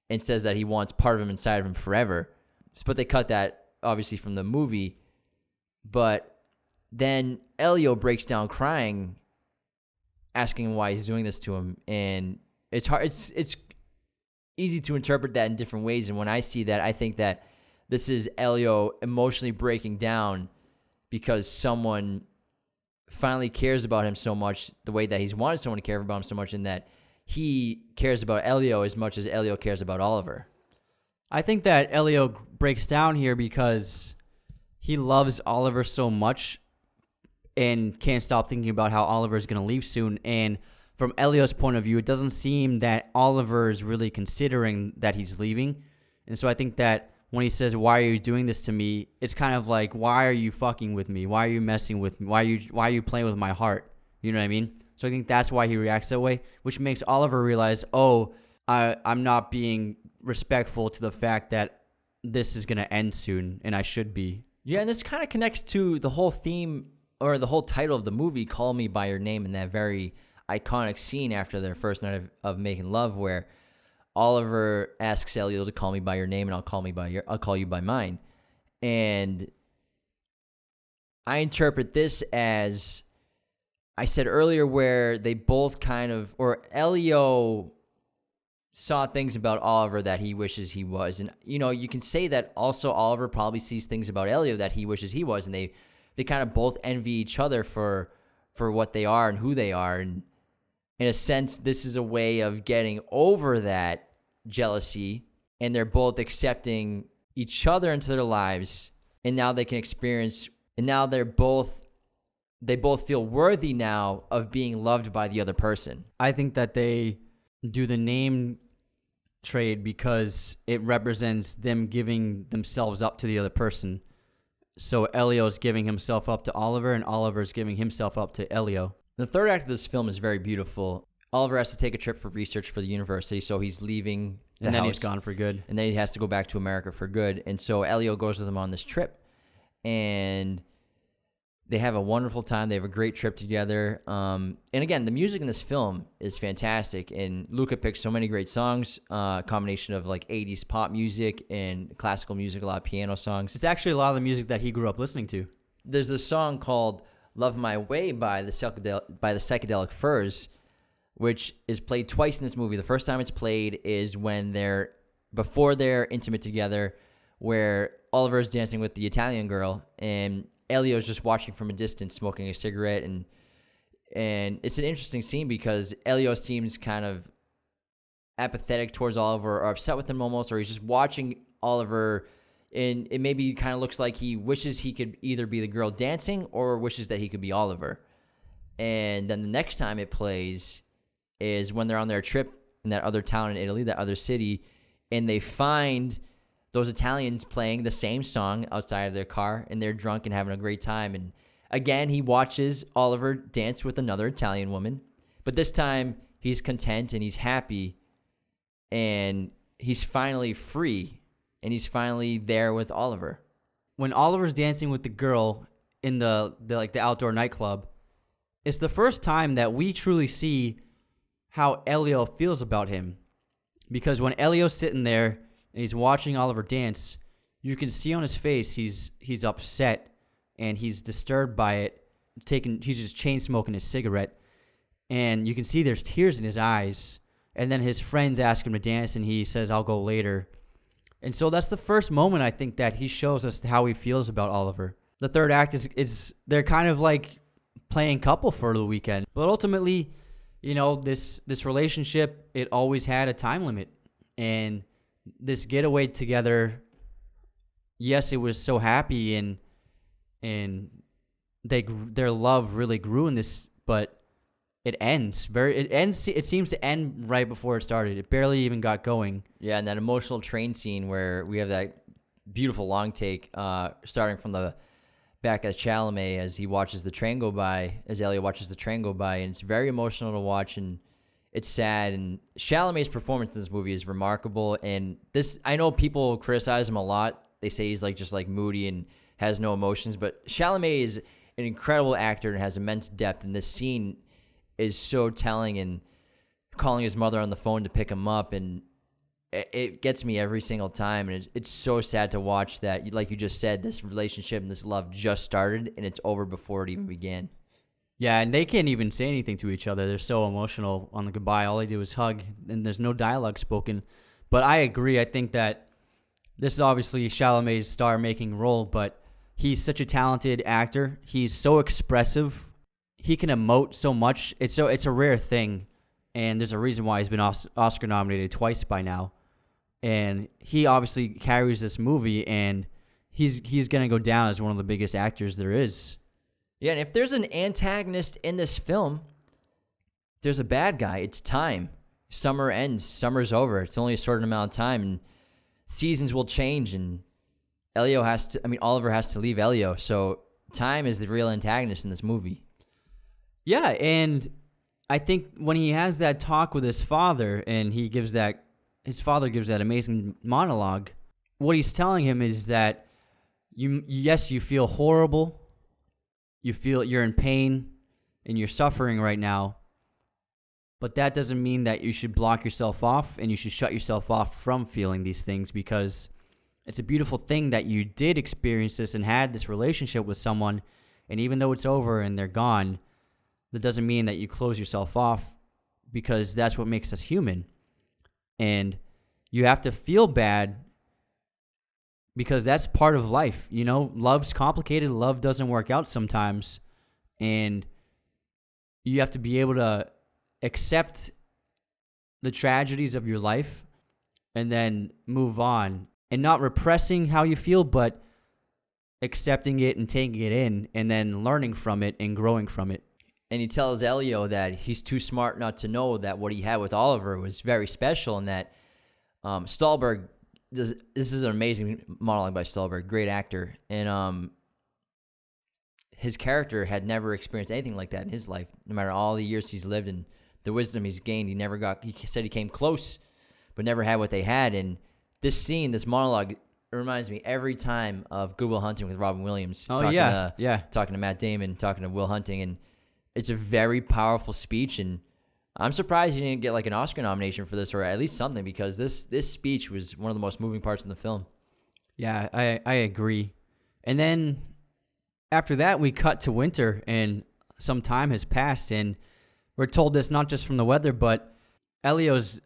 and says that he wants part of him inside of him forever. But they cut that, obviously, from the movie. But then Elio breaks down crying, asking him why he's doing this to him. And it's hard. It's easy to interpret that in different ways. And when I see that, I think that this is Elio emotionally breaking down because someone finally cares about him so much, the way that he's wanted someone to care about him so much, and that he cares about Elio as much as Elio cares about Oliver. I think that Elio breaks down here because he loves Oliver so much and can't stop thinking about how Oliver is going to leave soon. And from Elio's point of view, it doesn't seem that Oliver is really considering that he's leaving. And so I think that when he says, "Why are you doing this to me?" it's kind of like, why are you fucking with me? Why are you messing with me? Why are you playing with my heart? You know what I mean? So I think that's why he reacts that way, which makes Oliver realize, I'm not being respectful to the fact that this is going to end soon, and I should be. Yeah, and this kind of connects to the whole theme, or the whole title of the movie, Call Me By Your Name, in that very iconic scene after their first night of making love, where Oliver asks Elio to call me by your name, and I'll call you by mine. And I interpret this as I said earlier, where they both or Elio saw things about Oliver that he wishes he was. And, you can say that also Oliver probably sees things about Elio that he wishes he was. And they kind of both envy each other for what they are and who they are. And in a sense, this is a way of getting over that jealousy, and they're both accepting each other into their lives, and now they can experience, and now they're both they both feel worthy now of being loved by the other person. I think that they do the name trade because it represents them giving themselves up to the other person. So Elio's giving himself up to Oliver, and Oliver's giving himself up to Elio. The third act of this film is very beautiful. Oliver has to take a trip for research for the university, so he's leaving the And then house, he's gone for good. and then he has to go back to America for good. And so Elio goes with him on this trip, and they have a wonderful time. They have a great trip together. And again, the music in this film is fantastic. And Luca picks so many great songs, combination of like 80s pop music and classical music, a lot of piano songs. It's actually a lot of the music that he grew up listening to. There's a song called Love My Way by the Psychedelic Furs, which is played twice in this movie. The first time it's played is when before they're intimate together, where Oliver is dancing with the Italian girl, and Elio's just watching from a distance, smoking a cigarette, and it's an interesting scene because Elio seems kind of apathetic towards Oliver, or upset with him almost, or he's just watching Oliver, and it maybe kind of looks like he wishes he could either be the girl dancing or wishes that he could be Oliver. And then the next time it plays is when they're on their trip in that other town in Italy, that other city, and they find those Italians playing the same song outside of their car, and they're drunk and having a great time. And again, he watches Oliver dance with another Italian woman, but this time he's content and he's happy, and he's finally free, and he's finally there with Oliver. When Oliver's dancing with the girl in the outdoor nightclub, it's the first time that we truly see how Elio feels about him. Because when Elio's sitting there and he's watching Oliver dance, you can see on his face he's upset and he's disturbed by it. He's just chain smoking his cigarette, and you can see there's tears in his eyes. And then his friends ask him to dance, and he says, "I'll go later." And so that's the first moment I think that he shows us how he feels about Oliver. The third act is they're kind of like playing couple for the weekend, but ultimately, you know, this relationship, it always had a time limit, and this getaway together, yes, it was so happy, and their love really grew in this, but it seems to end right before it started. It barely even got going. Yeah, and that emotional train scene where we have that beautiful long take starting from the back of Chalamet as he watches the train go by, as Elio watches the train go by, and it's very emotional to watch, and it's sad. And Chalamet's performance in this movie is remarkable, and I know people criticize him a lot. They say he's just moody and has no emotions, but Chalamet is an incredible actor and has immense depth, and this scene is so telling, and calling his mother on the phone to pick him up, and it gets me every single time, and it's so sad to watch that, like you just said, this relationship and this love just started, and it's over before it even began. Yeah, and they can't even say anything to each other. They're so emotional on the goodbye. All they do is hug, and there's no dialogue spoken. But I agree. I think that this is obviously Chalamet's star-making role, but he's such a talented actor. He's so expressive. He can emote so much. It's a rare thing, and there's a reason why he's been Oscar nominated twice by now. And he obviously carries this movie, and he's going to go down as one of the biggest actors there is. Yeah, and if there's an antagonist in this film, there's a bad guy. It's time. Summer ends. Summer's over. It's only a certain amount of time, and seasons will change, and Oliver has to leave Elio. So time is the real antagonist in this movie. Yeah, and I think when he has that talk with his father, and his father gives that amazing monologue, what he's telling him is that you feel horrible, you feel you're in pain, and you're suffering right now, but that doesn't mean that you should block yourself off and you should shut yourself off from feeling these things, because it's a beautiful thing that you did experience this and had this relationship with someone, and even though it's over and they're gone, that doesn't mean that you close yourself off, because that's what makes us human. And you have to feel bad because that's part of life. You know, love's complicated. Love doesn't work out sometimes. And you have to be able to accept the tragedies of your life and then move on, and not repressing how you feel, but accepting it and taking it in, and then learning from it and growing from it. And he tells Elio that he's too smart not to know that what he had with Oliver was very special, and that Stolberg does. This is an amazing monologue by Stolberg, great actor, and his character had never experienced anything like that in his life. No matter all the years he's lived and the wisdom he's gained, he said he came close, but never had what they had. And this scene, this monologue, reminds me every time of Good Will Hunting with Robin Williams. Talking to Matt Damon, talking to Will Hunting, and it's a very powerful speech. And I'm surprised he didn't get like an Oscar nomination for this, or at least something, because this speech was one of the most moving parts in the film. Yeah, I agree. And then after that, we cut to winter, and some time has passed, and we're told this not just from the weather, but Elio's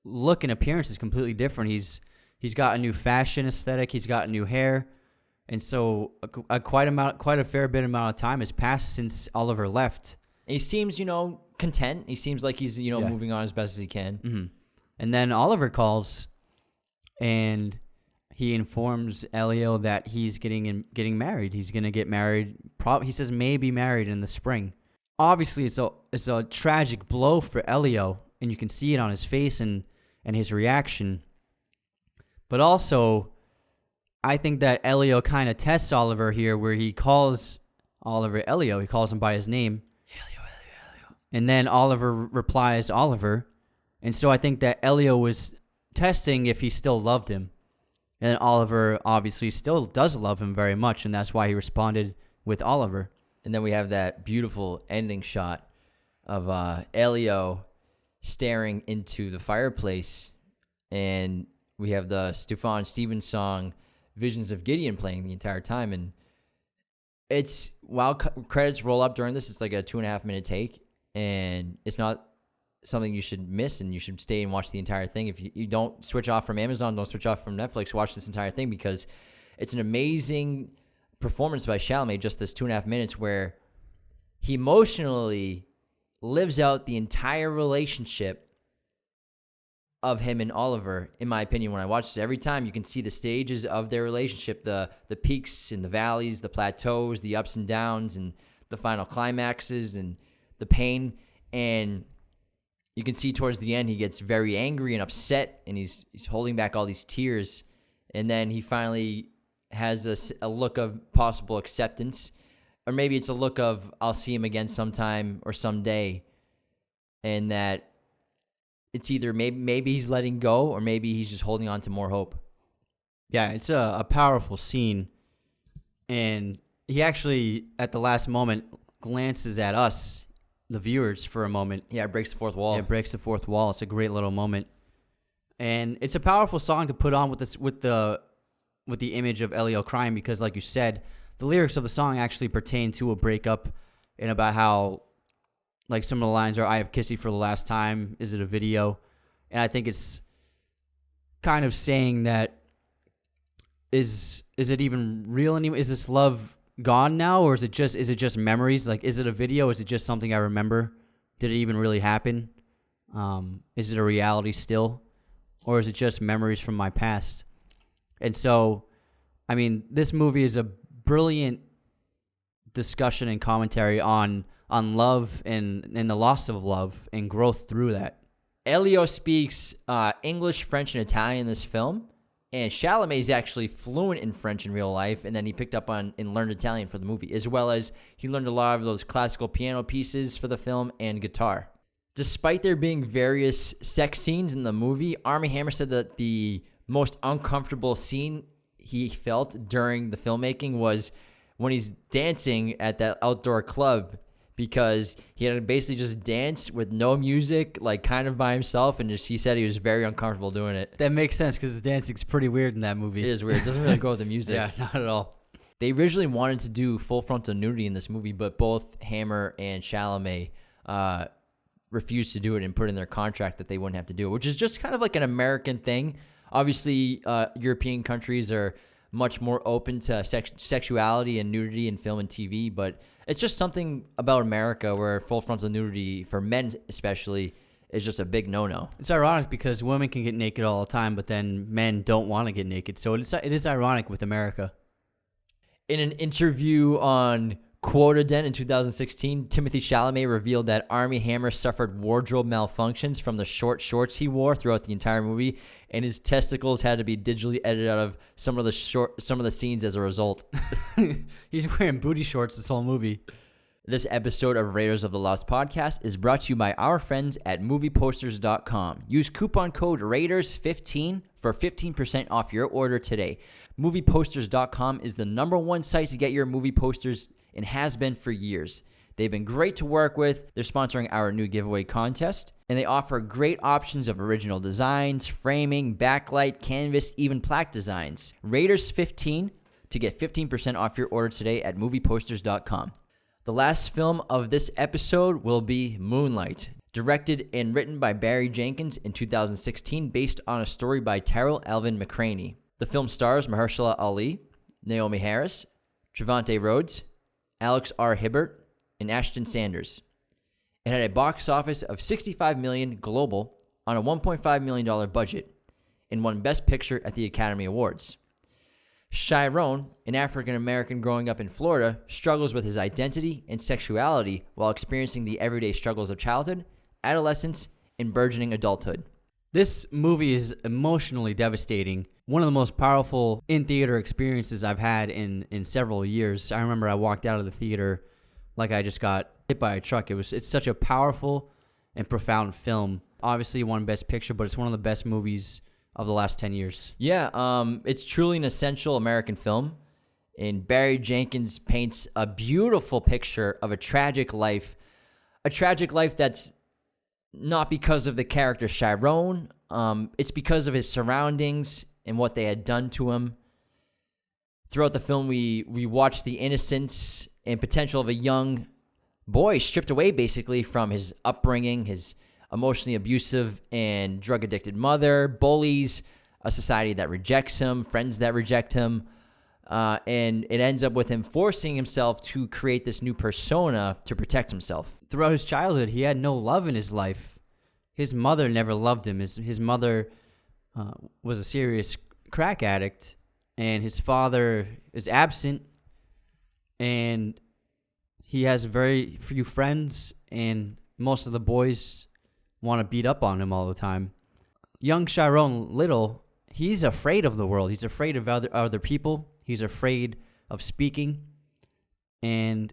look and appearance is completely different. He's got a new fashion aesthetic. He's got new hair, and so quite a fair bit amount of time has passed since Oliver left. He seems, content. He seems like he's, moving on as best as he can. Mm-hmm. And then Oliver calls, and he informs Elio that he's getting married. He's gonna get married. He says maybe married in the spring. Obviously, it's a tragic blow for Elio, and you can see it on his face and his reaction. But also, I think that Elio kind of tests Oliver here, where he calls Oliver Elio. He calls him by his name. Elio. And then Oliver replies Oliver. And so I think that Elio was testing if he still loved him. And Oliver obviously still does love him very much, and that's why he responded with Oliver. And then we have that beautiful ending shot of Elio staring into the fireplace, and we have the Stefan Stevens song Visions of Gideon playing the entire time. And it's, while credits roll up during this, it's like a 2.5 minute take, and it's not something you should miss, and you should stay and watch the entire thing. If you don't switch off from Amazon, don't switch off from Netflix, watch this entire thing, because it's an amazing performance by Chalamet, just this 2.5 minutes, where he emotionally lives out the entire relationship of him and Oliver. In my opinion, when I watch this, every time you can see the stages of their relationship, the peaks and the valleys, the plateaus, the ups and downs, and the final climaxes and the pain. And you can see towards the end, he gets very angry and upset, and he's holding back all these tears. And then he finally has a look of possible acceptance, or maybe it's a look of, I'll see him again sometime or someday. And that it's either maybe he's letting go, or maybe he's just holding on to more hope. Yeah, it's a powerful scene. And he actually, at the last moment, glances at us, the viewers, for a moment. Yeah, it breaks the fourth wall. Yeah, it breaks the fourth wall. It's a great little moment. And it's a powerful song to put on with the image of Elio crying, because, like you said, the lyrics of the song actually pertain to a breakup, and about how, like, some of the lines are, "I have kissed you for the last time. Is it a video?" And I think it's kind of saying that, is it even real anymore? Is this love gone now, or is it just memories? Like, is it a video? Is it just something I remember? Did it even really happen? Is it a reality still, or is it just memories from my past? And so, I mean, this movie is a brilliant discussion and commentary on love and the loss of love and growth through that. Elio speaks English, French, and Italian in this film, and Chalamet is actually fluent in French in real life, and then he picked up on and learned Italian for the movie, as well as he learned a lot of those classical piano pieces for the film and guitar. Despite there being various sex scenes in the movie, Armie Hammer said that the most uncomfortable scene he felt during the filmmaking was when he's dancing at that outdoor club, because he had to basically just dance with no music, like kind of by himself, and he said he was very uncomfortable doing it. That makes sense, because the dancing's pretty weird in that movie. It is weird. It doesn't really go with the music. Yeah, not at all. They originally wanted to do full frontal nudity in this movie, but both Hammer and Chalamet refused to do it and put in their contract that they wouldn't have to do it, which is just kind of like an American thing. Obviously, European countries are much more open to sexuality and nudity in film and TV, but it's just something about America where full frontal nudity, for men especially, is just a big no-no. It's ironic because women can get naked all the time, but then men don't want to get naked. So it is ironic with America. In an interview on Quota Den in 2016, Timothy Chalamet revealed that Armie Hammer suffered wardrobe malfunctions from the short shorts he wore throughout the entire movie, and his testicles had to be digitally edited out of some of the scenes as a result. He's wearing booty shorts this whole movie. This episode of Raiders of the Lost podcast is brought to you by our friends at movieposters.com. Use coupon code RAIDERS15 for 15% off your order today. Movieposters.com is the #1 site to get your movie posters and has been for years. They've been great to work with. They're sponsoring our new giveaway contest, and they offer great options of original designs, framing, backlight, canvas, even plaque designs. Raiders15 to get 15% off your order today at movieposters.com. The last film of this episode will be Moonlight, directed and written by Barry Jenkins in 2016, based on a story by Terrell Alvin McCraney. The film stars Mahershala Ali, Naomi Harris, Trevante Rhodes, Alex R. Hibbert, and Ashton Sanders. It had a box office of $65 million global on a $1.5 million budget and won Best Picture at the Academy Awards. Chiron, an African-American growing up in Florida, struggles with his identity and sexuality while experiencing the everyday struggles of childhood, adolescence, and burgeoning adulthood. This movie is emotionally devastating. One of the most powerful in-theater experiences I've had in several years. I remember I walked out of the theater like I just got hit by a truck. It's such a powerful and profound film. Obviously it won Best Picture, but it's one of the best movies of the last 10 years. Yeah, it's truly an essential American film, and Barry Jenkins paints a beautiful picture of a tragic life that's not because of the character Chiron. It's because of his surroundings and what they had done to him. Throughout the film, we watch the innocence and potential of a young boy stripped away basically from his upbringing, his emotionally abusive and drug-addicted mother, bullies, a society that rejects him, friends that reject him, and it ends up with him forcing himself to create this new persona to protect himself. Throughout his childhood, he had no love in his life. His mother never loved him. His mother was a serious crack addict, and his father is absent, and he has very few friends, and most of the boys want to beat up on him all the time. Young Chiron Little, he's afraid of the world. He's afraid of other people. He's afraid of speaking. And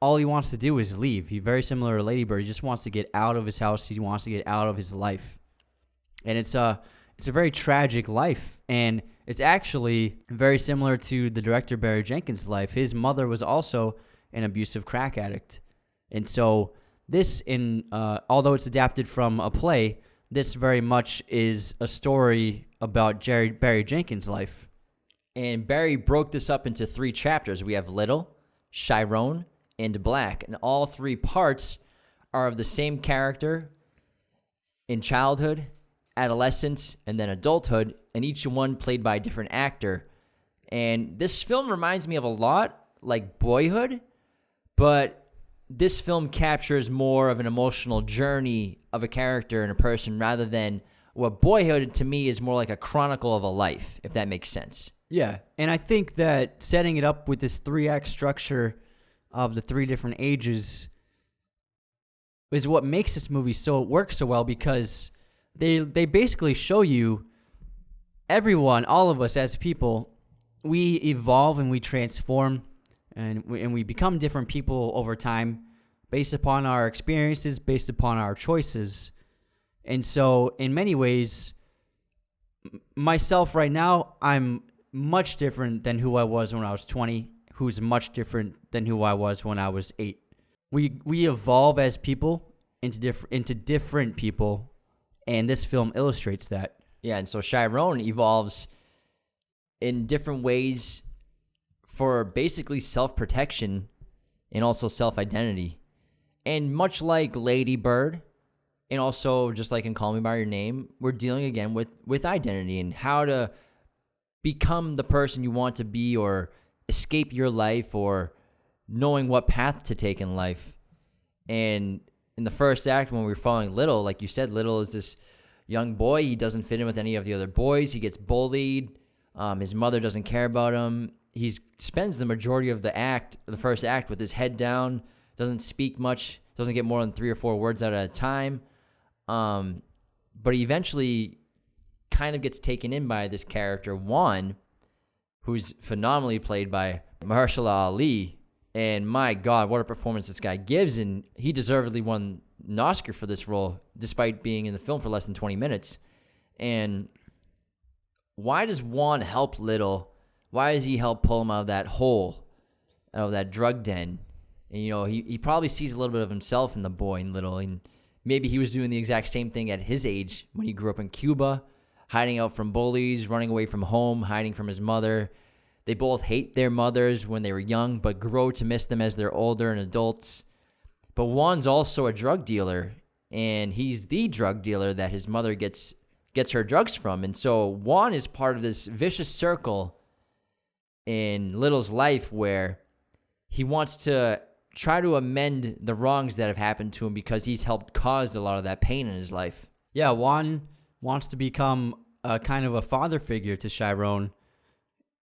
all he wants to do is leave. He's very similar to Ladybird. He just wants to get out of his house. He wants to get out of his life. And it's a very tragic life. And it's actually very similar to the director Barry Jenkins' life. His mother was also an abusive crack addict. And so this, although it's adapted from a play, this very much is a story about Barry Jenkins' life. And Barry broke this up into 3 chapters. We have Little, Chiron, and Black. And all 3 parts are of the same character in childhood, adolescence, and then adulthood, and each one played by a different actor. And this film reminds me of a lot like Boyhood, but this film captures more of an emotional journey of a character and a person rather than what Boyhood to me is more like a chronicle of a life, if that makes sense. Yeah, and I think that setting it up with this 3-act structure of the 3 different ages is what makes this movie work so well, because they basically show you everyone, all of us as people, we evolve and we transform. And we become different people over time based upon our experiences, based upon our choices. And so in many ways, myself right now, I'm much different than who I was when I was 20, who's much different than who I was when I was 8. We evolve as people into different people, and this film illustrates that. Yeah, and so Chiron evolves in different ways for basically self-protection and also self-identity. And much like Ladybird, and also just like in Call Me By Your Name, we're dealing again with identity and how to become the person you want to be, or escape your life, or knowing what path to take in life. And in the first act, when we're following Little, like you said, Little is this young boy. He doesn't fit in with any of the other boys. He gets bullied. His mother doesn't care about him. he spends the majority of the first act, with his head down, doesn't speak much, doesn't get more than 3 or 4 words out at a time. But he eventually kind of gets taken in by this character, Juan, who's phenomenally played by Mahershala Ali. And my God, what a performance this guy gives. And he deservedly won an Oscar for this role, despite being in the film for less than 20 minutes. And why does Juan help Little? Why does he help pull him out of that hole, out of that drug den? And, he probably sees a little bit of himself in the boy in Little. And maybe he was doing the exact same thing at his age when he grew up in Cuba, hiding out from bullies, running away from home, hiding from his mother. They both hate their mothers when they were young, but grow to miss them as they're older and adults. But Juan's also a drug dealer, and he's the drug dealer that his mother gets her drugs from. And so Juan is part of this vicious circle in Little's life where he wants to try to amend the wrongs that have happened to him because he's helped cause a lot of that pain in his life. Yeah, Juan wants to become a kind of a father figure to Chiron.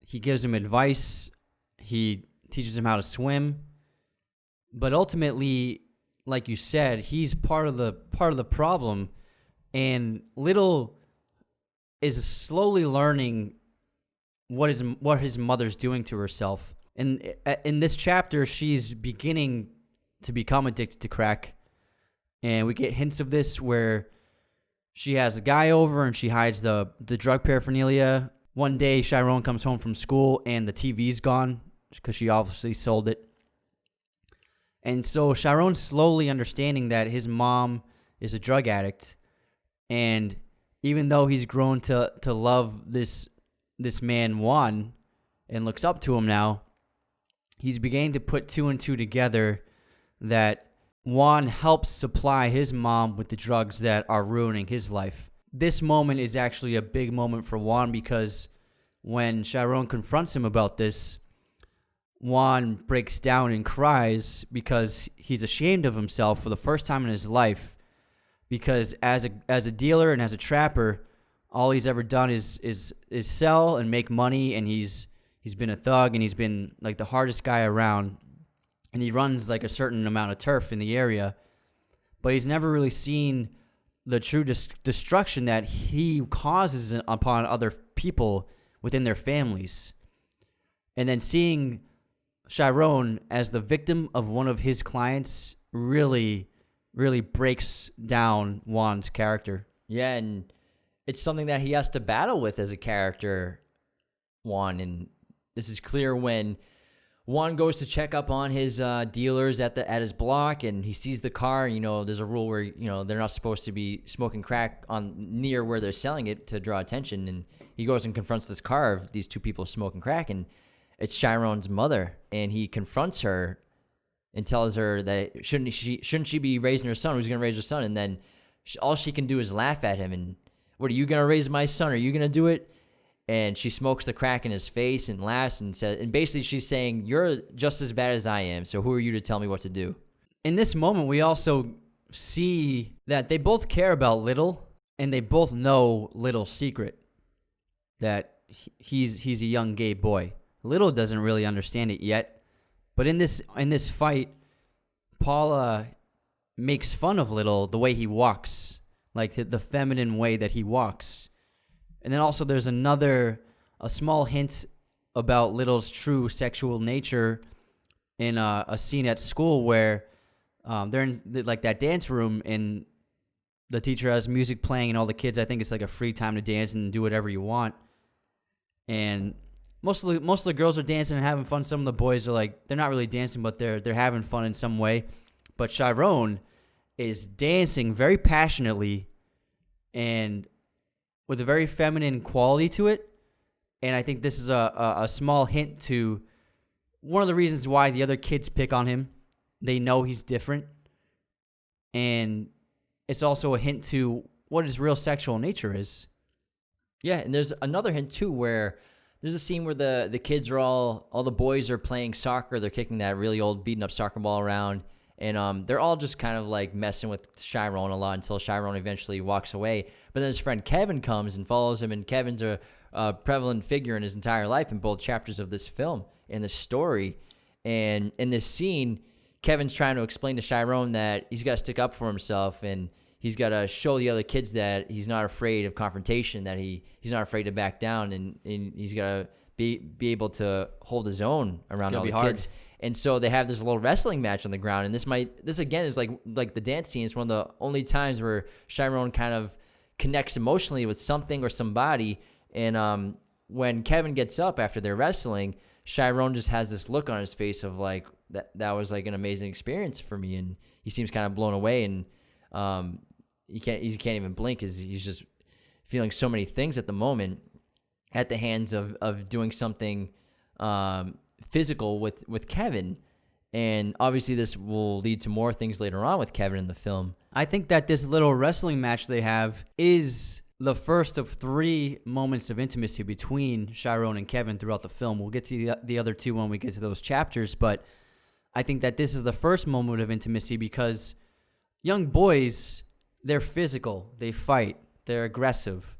He gives him advice. He teaches him how to swim. But ultimately, like you said, he's part of the problem. And Little is slowly learning what his mother's doing to herself. And in this chapter, she's beginning to become addicted to crack. And we get hints of this where she has a guy over and she hides the drug paraphernalia. One day, Chiron comes home from school and the TV's gone because she obviously sold it. And so Chiron's slowly understanding that his mom is a drug addict. And even though he's grown to love this man, Juan, and looks up to him now, he's beginning to put 2 and 2 together that Juan helps supply his mom with the drugs that are ruining his life. This moment is actually a big moment for Juan because when Chiron confronts him about this, Juan breaks down and cries because he's ashamed of himself for the first time in his life. Because as a dealer and as a trapper, all he's ever done is sell and make money, and he's been a thug and he's been like the hardest guy around, and he runs like a certain amount of turf in the area, but he's never really seen the true destruction that he causes upon other people within their families. And then seeing Chiron as the victim of one of his clients really, really breaks down Juan's character. Yeah, and it's something that he has to battle with as a character, Juan. And this is clear when Juan goes to check up on his dealers at his block, and he sees the car. There's a rule where they're not supposed to be smoking crack on near where they're selling it to draw attention. And he goes and confronts this car of these 2 people smoking crack, and it's Chiron's mother. And he confronts her and tells her that shouldn't she be raising her son? Who's going to raise her son? And then all she can do is laugh at him. And what, are you going to raise my son? Are you going to do it? And she smokes the crack in his face and laughs and says, and basically she's saying, you're just as bad as I am, so who are you to tell me what to do? In this moment, we also see that they both care about Little, and they both know Little's secret, that he's a young gay boy. Little doesn't really understand it yet, but in this fight, Paula makes fun of Little the way he walks, like the feminine way that he walks. And then also there's a small hint about Little's true sexual nature in a scene at school where they're in that dance room, and the teacher has music playing, and all the kids, I think it's like a free time to dance and do whatever you want. And most of the girls are dancing and having fun. Some of the boys are they're not really dancing, but they're having fun in some way. But Chiron is dancing very passionately and with a very feminine quality to it. And I think this is a small hint to one of the reasons why the other kids pick on him. They know he's different. And it's also a hint to what his real sexual nature is. Yeah, and there's another hint, too, where there's a scene where the kids are all the boys are playing soccer. They're kicking that really old beaten-up soccer ball around. And they're all just kind of like messing with Chiron a lot until Chiron eventually walks away. But then his friend Kevin comes and follows him, and Kevin's a prevalent figure in his entire life in both chapters of this film, in this story. And in this scene, Kevin's trying to explain to Chiron that he's got to stick up for himself, and he's got to show the other kids that he's not afraid of confrontation, that he's not afraid to back down, and he's got to be able to hold his own around all the kids. And so they have this little wrestling match on the ground, and this again is like the dance scene. It's one of the only times where Chiron kind of connects emotionally with something or somebody. And when Kevin gets up after they're wrestling, Chiron just has this look on his face of like that was like an amazing experience for me, and he seems kind of blown away, and he can't even blink because he's just feeling so many things at the moment at the hands of doing something physical with Kevin. And obviously this will lead to more things later on with Kevin in the film. I think that this little wrestling match they have is the first of 3 moments of intimacy between Chiron and Kevin throughout the film. We'll get to the other 2 when we get to those chapters, but I think that this is the first moment of intimacy because young boys, they're physical, they fight, they're aggressive.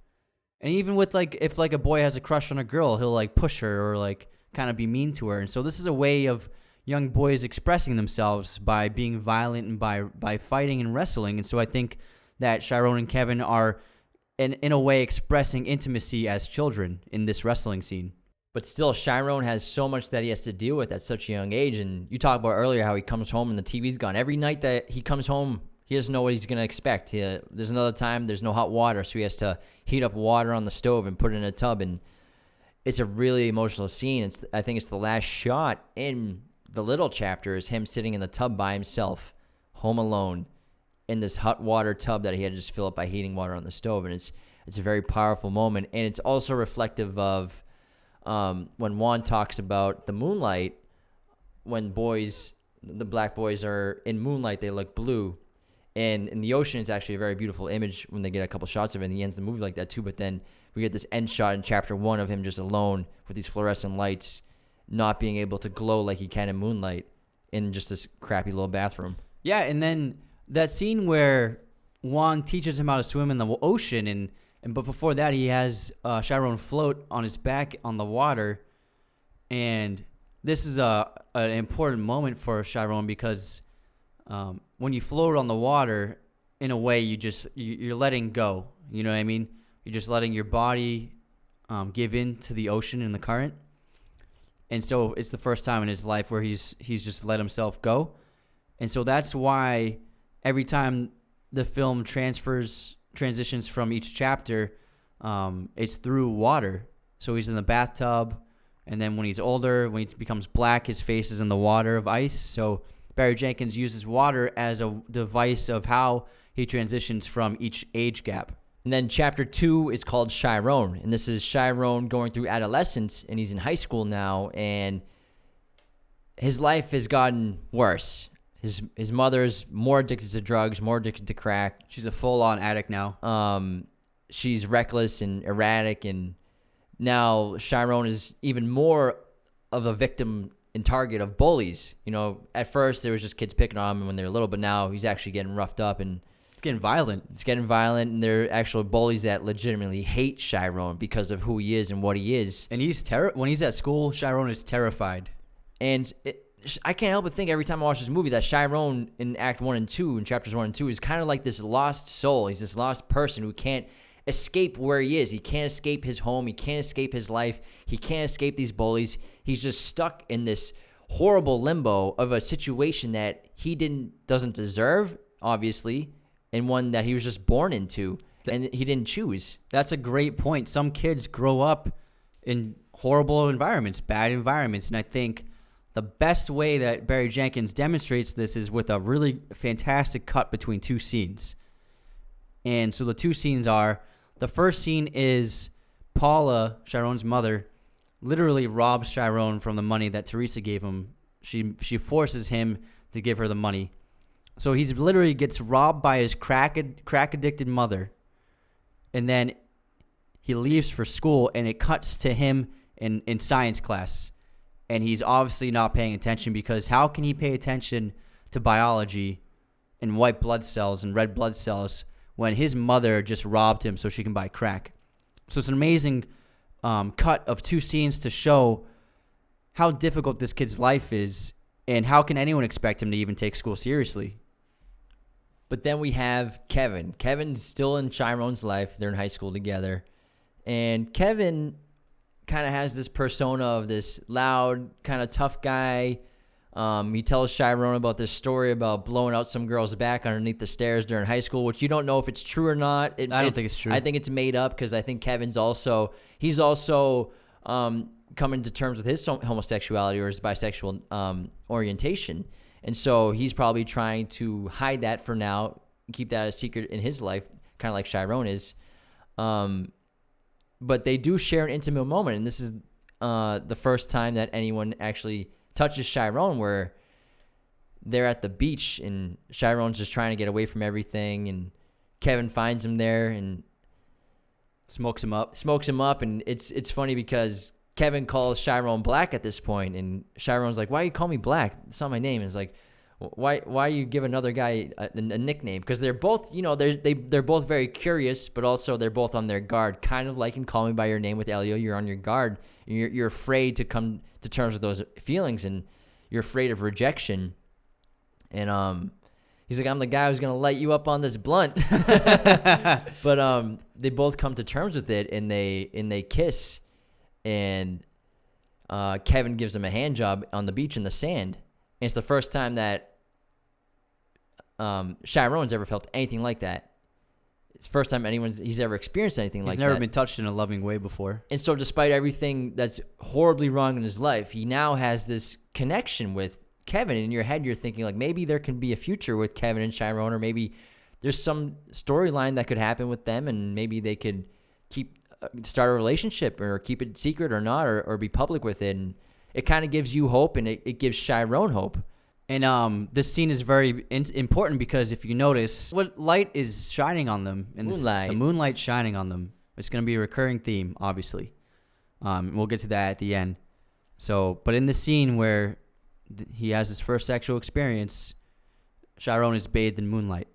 And even with like, if like a boy has a crush on a girl, he'll like push her or like kind of be mean to her. And so this is a way of young boys expressing themselves by being violent and by fighting and wrestling. And so I think that Chiron and Kevin are in a way expressing intimacy as children in this wrestling scene. But still, Chiron has so much that he has to deal with at such a young age. And you talked about earlier how he comes home and the TV's gone. Every night that he comes home, he doesn't know what he's going to expect. There's another time, there's no hot water, so he has to heat up water on the stove and put it in a tub. And it's a really emotional scene. I think it's the last shot in the little chapter is him sitting in the tub by himself, home alone, in this hot water tub that he had to just fill up by heating water on the stove. And it's a very powerful moment. And it's also reflective of when Juan talks about the moonlight, when the black boys are in moonlight, they look blue. And in the ocean, it's actually a very beautiful image when they get a couple shots of it. And he ends the movie like that too. But then we get this end shot in chapter 1 of him just alone with these fluorescent lights, not being able to glow like he can in moonlight in just this crappy little bathroom. Yeah, and then that scene where Juan teaches him how to swim in the ocean, but before that he has Chiron float on his back on the water. And this is an important moment for Chiron because when you float on the water, in a way you're letting go. You know what I mean? You're just letting your body give in to the ocean and the current. And so it's the first time in his life where he's just let himself go. And so that's why every time the film transitions from each chapter, it's through water. So he's in the bathtub, and then when he's older, when he becomes black, his face is in the water of ice. So Barry Jenkins uses water as a device of how he transitions from each age gap. And then chapter 2 is called Chiron. And this is Chiron going through adolescence, and he's in high school now, and his life has gotten worse. His mother's more addicted to drugs, more addicted to crack. She's a full-on addict now. She's reckless and erratic, and now Chiron is even more of a victim and target of bullies. You know, at first there was just kids picking on him when they were little, but now he's actually getting roughed up and it's getting violent. And there are actual bullies that legitimately hate Chiron because of who he is and what he is. And when he's at school, Chiron is terrified. And I can't help but think every time I watch this movie that Chiron in Act 1 and 2, in chapters 1 and 2, is kind of like this lost soul. He's this lost person who can't escape where he is. He can't escape his home. He can't escape his life. He can't escape these bullies. He's just stuck in this horrible limbo of a situation that he doesn't deserve, obviously, and one that he was just born into and he didn't choose. That's a great point. Some kids grow up in horrible environments, bad environments, and I think the best way that Barry Jenkins demonstrates this is with a really fantastic cut between 2 scenes. And so the 2 scenes are, the first scene is Paula, Chiron's mother, literally robs Chiron from the money that Teresa gave him. She forces him to give her the money. So he's literally gets robbed by his crack addicted mother. And then he leaves for school, and it cuts to him in science class. And he's obviously not paying attention, because how can he pay attention to biology and white blood cells and red blood cells when his mother just robbed him so she can buy crack. So it's an amazing cut of 2 scenes to show how difficult this kid's life is and how can anyone expect him to even take school seriously. But then we have Kevin. Kevin's still in Chiron's life. They're in high school together. And Kevin kind of has this persona of this loud, kind of tough guy. He tells Chiron about this story about blowing out some girl's back underneath the stairs during high school, which you don't know if it's true or not. I don't think it's true. I think it's made up because I think Kevin's also coming to terms with his homosexuality or his bisexual orientation. And so he's probably trying to hide that for now, keep that a secret in his life, kind of like Chiron is. But they do share an intimate moment, and this is the first time that anyone actually touches Chiron, where they're at the beach, and Chiron's just trying to get away from everything, and Kevin finds him there and smokes him up. And it's funny because Kevin calls Chiron Black at this point, and Chiron's like, "Why you call me Black? It's not my name." It's like, why you give another guy a nickname? Because they're both, they're both very curious, but also they're both on their guard, kind of like in Call Me by Your Name with Elio. You're on your guard. You're afraid to come to terms with those feelings, and you're afraid of rejection. And he's like, "I'm the guy who's gonna light you up on this blunt." But they both come to terms with it, and they kiss. And Kevin gives him a hand job on the beach in the sand. And it's the first time that Chiron's ever felt anything like that. It's the first time he's ever experienced anything like that. He's never been touched in a loving way before. And so despite everything that's horribly wrong in his life, he now has this connection with Kevin. In your head, you're thinking, like, maybe there can be a future with Kevin and Chiron, or maybe there's some storyline that could happen with them, and maybe they could start a relationship or keep it secret or not, or be public with it. And it kind of gives you hope, and it gives Chiron hope. And this scene is very important because if you notice, what light is shining on them? Moonlight. The moonlight shining on them. It's going to be a recurring theme, obviously. We'll get to that at the end. So, but in the scene where he has his first sexual experience, Chiron is bathed in moonlight.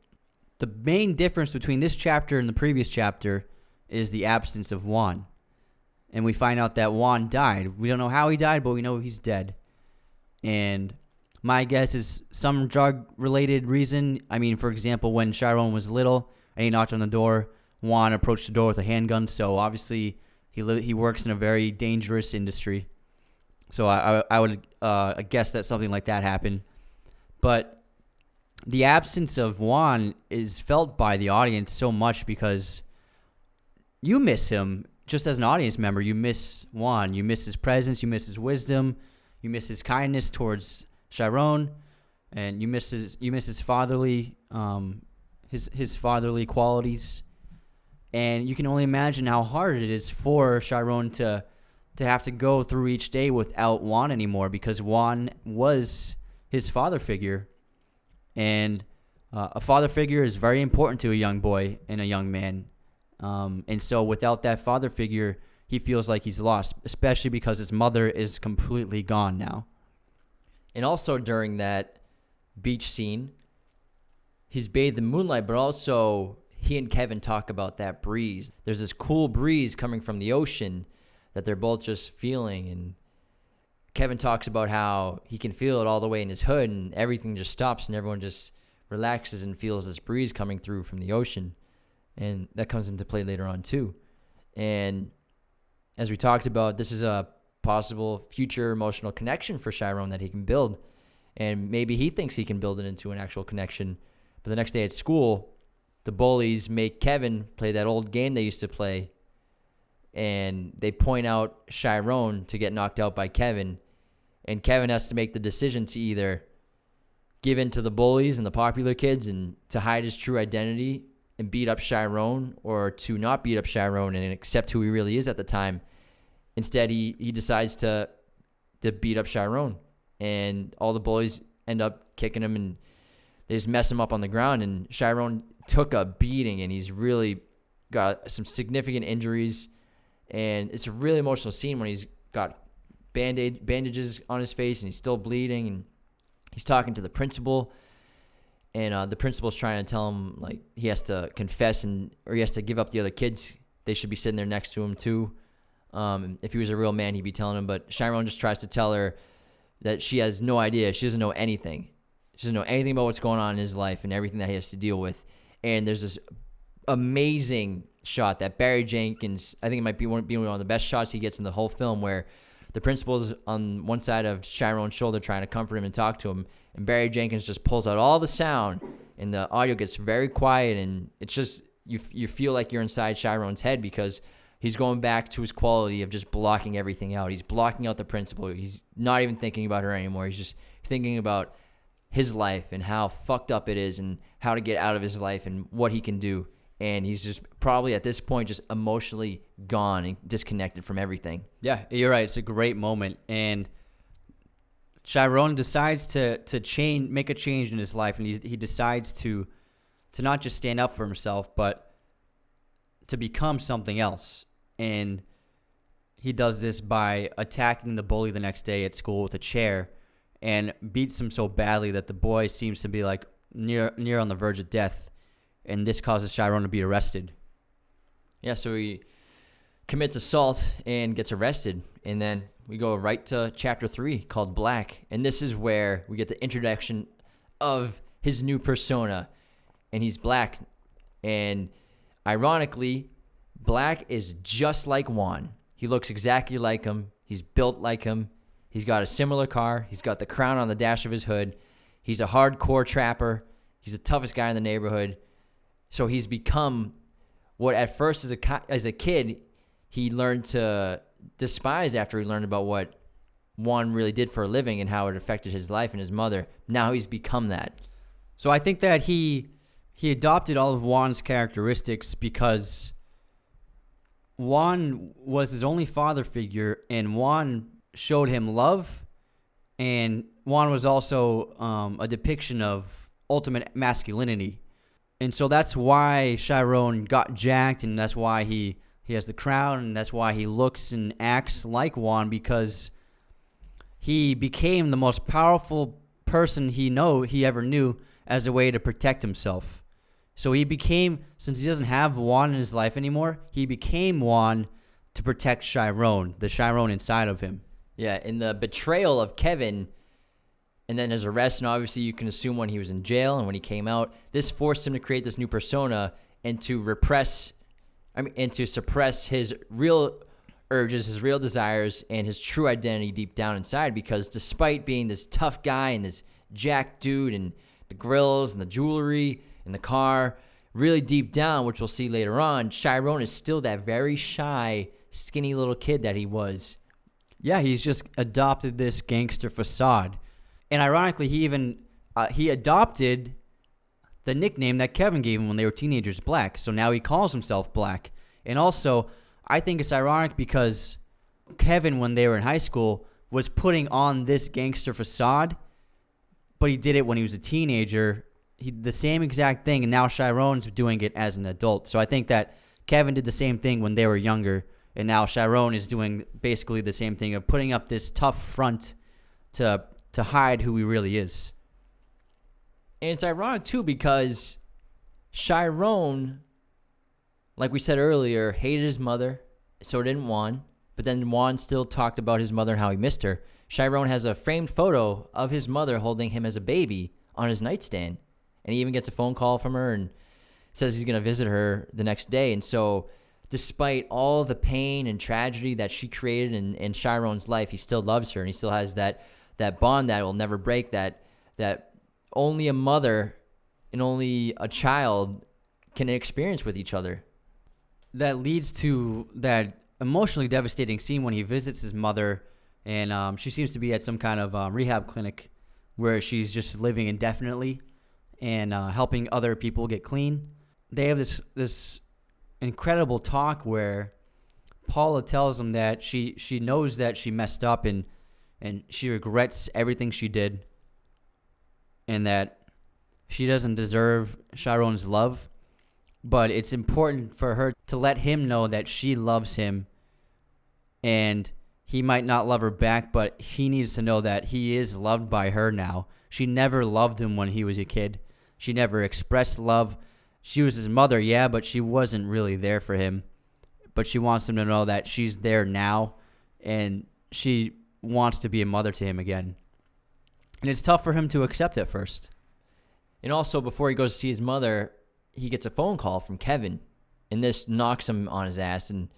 The main difference between this chapter and the previous chapter is the absence of Juan. And we find out that Juan died. We don't know how he died, but we know he's dead. And my guess is some drug-related reason. I mean, for example, when Chiron was little and he knocked on the door, Juan approached the door with a handgun. So obviously he works in a very dangerous industry. So I would guess that something like that happened. But the absence of Juan is felt by the audience so much because you miss him. Just as an audience member, you miss Juan. You miss his presence. You miss his wisdom. You miss his kindness towards Chiron, and you miss his fatherly his fatherly qualities. And you can only imagine how hard it is for Chiron to have to go through each day without Juan anymore, because Juan was his father figure, and a father figure is very important to a young boy and a young man. And so without that father figure, he feels like he's lost, especially because his mother is completely gone now. And also during that beach scene, he's bathed in moonlight, but also he and Kevin talk about that breeze. There's this cool breeze coming from the ocean that they're both just feeling. And Kevin talks about how he can feel it all the way in his hood, and everything just stops and everyone just relaxes and feels this breeze coming through from the ocean. And that comes into play later on too. And as we talked about, this is a possible future emotional connection for Chiron that he can build. And maybe he thinks he can build it into an actual connection. But the next day at school, the bullies make Kevin play that old game they used to play. And they point out Chiron to get knocked out by Kevin. And Kevin has to make the decision to either give in to the bullies and the popular kids and to hide his true identity and beat up Chiron, or to not beat up Chiron and accept who he really is at the time. Instead, he decides to beat up Chiron, and all the bullies end up kicking him, and they just mess him up on the ground. And Chiron took a beating, and he's really got some significant injuries. And it's a really emotional scene when he's got bandages on his face, and he's still bleeding, and he's talking to the principal and the principal's trying to tell him like he has to confess or he has to give up the other kids. They should be sitting there next to him too. If he was a real man, he'd be telling him. But Chiron just tries to tell her that she has no idea. She doesn't know anything. She doesn't know anything about what's going on in his life and everything that he has to deal with. And there's this amazing shot that Barry Jenkins, I think it might be one of the best shots he gets in the whole film, where the principal's on one side of Chiron's shoulder trying to comfort him and talk to him, and Barry Jenkins just pulls out all the sound, and the audio gets very quiet, and it's just, you feel like you're inside Chiron's head because he's going back to his quality of just blocking everything out. He's blocking out the principal. He's not even thinking about her anymore. He's just thinking about his life and how fucked up it is and how to get out of his life and what he can do. And he's just probably at this point just emotionally gone and disconnected from everything. Yeah, you're right. It's a great moment. And Chiron decides to make a change in his life, and he decides to not just stand up for himself, but to become something else. And he does this by attacking the bully the next day at school with a chair and beats him so badly that the boy seems to be like near on the verge of death. And this causes Chiron to be arrested. Yeah, so he commits assault and gets arrested. And then we go right to chapter 3 called Black. And this is where we get the introduction of his new persona. And he's black. And ironically, Black is just like Juan. He looks exactly like him. He's built like him. He's got a similar car. He's got the crown on the dash of his hood. He's a hardcore trapper. He's the toughest guy in the neighborhood. So he's become what at first as a kid he learned to despise after he learned about what Juan really did for a living and how it affected his life and his mother. Now he's become that. So I think that he adopted all of Juan's characteristics because Juan was his only father figure, and Juan showed him love, and Juan was also a depiction of ultimate masculinity. And so that's why Chiron got jacked, and that's why he has the crown, and that's why he looks and acts like Juan, because he became the most powerful person he ever knew as a way to protect himself. So he became, since he doesn't have Juan in his life anymore, he became Juan to protect Chiron, the Chiron inside of him. Yeah, in the betrayal of Kevin and then his arrest, and obviously you can assume when he was in jail and when he came out, this forced him to create this new persona and to suppress his real urges, his real desires, and his true identity deep down inside, because despite being this tough guy and this jacked dude and the grills and the jewelry and the car, really deep down, which we'll see later on, Chiron is still that very shy, skinny little kid that he was. Yeah, he's just adopted this gangster facade. And ironically, he even he adopted the nickname that Kevin gave him when they were teenagers, Black. So now he calls himself Black. And also, I think it's ironic because Kevin, when they were in high school, was putting on this gangster facade, but he did it when he was a teenager. The same exact thing, and now Chiron's doing it as an adult. So I think that Kevin did the same thing when they were younger, and now Chiron is doing basically the same thing of putting up this tough front to hide who he really is. And it's ironic, too, because Chiron, like we said earlier, hated his mother, so didn't Juan. But then Juan still talked about his mother and how he missed her. Chiron has a framed photo of his mother holding him as a baby on his nightstand. And he even gets a phone call from her and says he's going to visit her the next day. And so despite all the pain and tragedy that she created in Chiron's life, he still loves her. And he still has that bond that will never break, that only a mother and only a child can experience with each other. That leads to that emotionally devastating scene when he visits his mother, and she seems to be at some kind of rehab clinic where she's just living indefinitely and helping other people get clean. They have this incredible talk where Paula tells him that she knows that she messed up and she regrets everything she did, and that she doesn't deserve Chiron's love, but it's important for her to let him know that she loves him, and he might not love her back, but he needs to know that he is loved by her now. She never loved him when he was a kid, She never expressed love. She was his mother, yeah, but she wasn't really there for him. But she wants him to know that she's there now, and she wants to be a mother to him again. And it's tough for him to accept at first. And also, before he goes to see his mother, he gets a phone call from Kevin, and this knocks him on his ass, and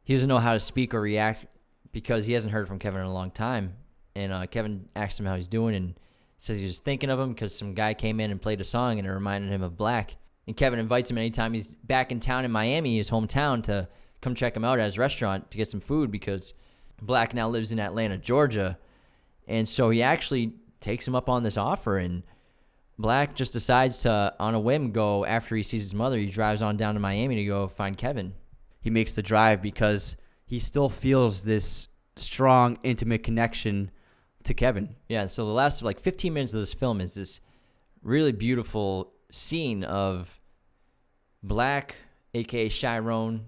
he doesn't know how to speak or react because he hasn't heard from Kevin in a long time. And Kevin asks him how he's doing and says he was thinking of him because some guy came in and played a song and it reminded him of Black. And Kevin invites him anytime he's back in town in Miami, his hometown, to come check him out at his restaurant to get some food because Black now lives in Atlanta, Georgia. And so he actually takes him up on this offer, and Black just decides to, on a whim, go after he sees his mother. He drives on down to Miami to go find Kevin. He makes the drive because he still feels this strong, intimate connection to Kevin. Yeah, so the last 15 minutes of this film is this really beautiful scene of Black, a.k.a. Chiron,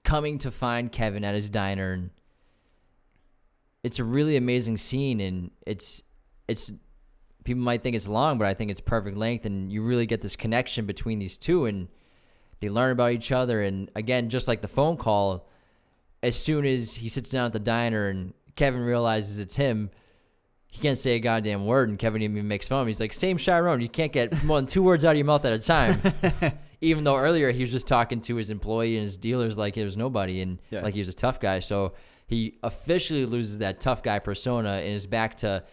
coming to find Kevin at his diner. And it's a really amazing scene, and it's people might think it's long, but I think it's perfect length, and you really get this connection between these two, and they learn about each other. And again, just like the phone call, as soon as he sits down at the diner and Kevin realizes it's him, he can't say a goddamn word, and Kevin even makes fun of him. He's like, same Chiron, you can't get more than 2 words out of your mouth at a time. Even though earlier he was just talking to his employee and his dealers like he was nobody, and like he was a tough guy. So he officially loses that tough guy persona and he's back to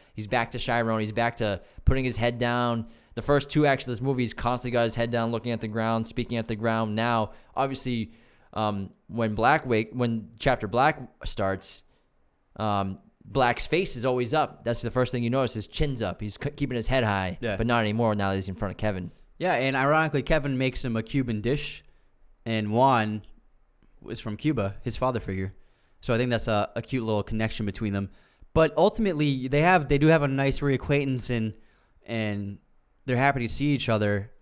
Chiron. He's back to putting his head down. The first 2 acts of this movie, he's constantly got his head down, looking at the ground, speaking at the ground. Now, obviously, when Chapter Black starts, Black's face is always up. That's the first thing you notice. His chin's up. He's keeping his head high, but not anymore now that he's in front of Kevin. Yeah, and ironically, Kevin makes him a Cuban dish, and Juan is from Cuba, his father figure. So I think that's a cute little connection between them. But ultimately, they do have a nice reacquaintance, and they're happy to see each other.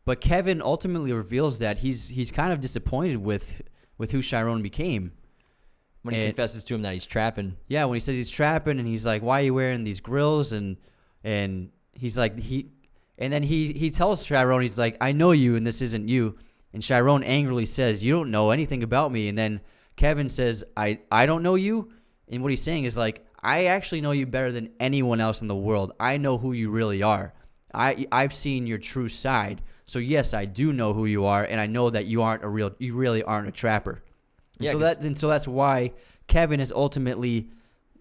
But Kevin ultimately reveals that he's kind of disappointed with who Chiron became. When he confesses to him that he's trapping. Yeah, when he says he's trapping, and he's like, "Why are you wearing these grills?" And he's like, and then he tells Chiron, he's like, "I know you, and this isn't you." And Chiron angrily says, "You don't know anything about me." And then Kevin says, I don't know you. And what he's saying is like, I actually know you better than anyone else in the world. I know who you really are. I've seen your true side. So yes, I do know who you are, and I know that you really aren't a trapper. And so that's why Kevin is ultimately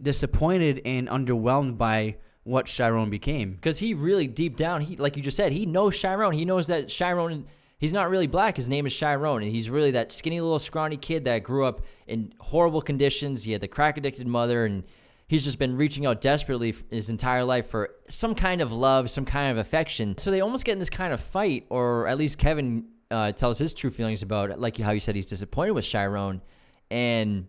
disappointed and underwhelmed by what Chiron became. Because he really deep down, like you just said, he knows Chiron. He knows that Chiron, he's not really Black. His name is Chiron, and he's really that skinny little scrawny kid that grew up in horrible conditions. He had the crack-addicted mother, and he's just been reaching out desperately his entire life for some kind of love, some kind of affection. So they almost get in this kind of fight, or at least Kevin tells his true feelings about it, like how you said he's disappointed with Chiron. And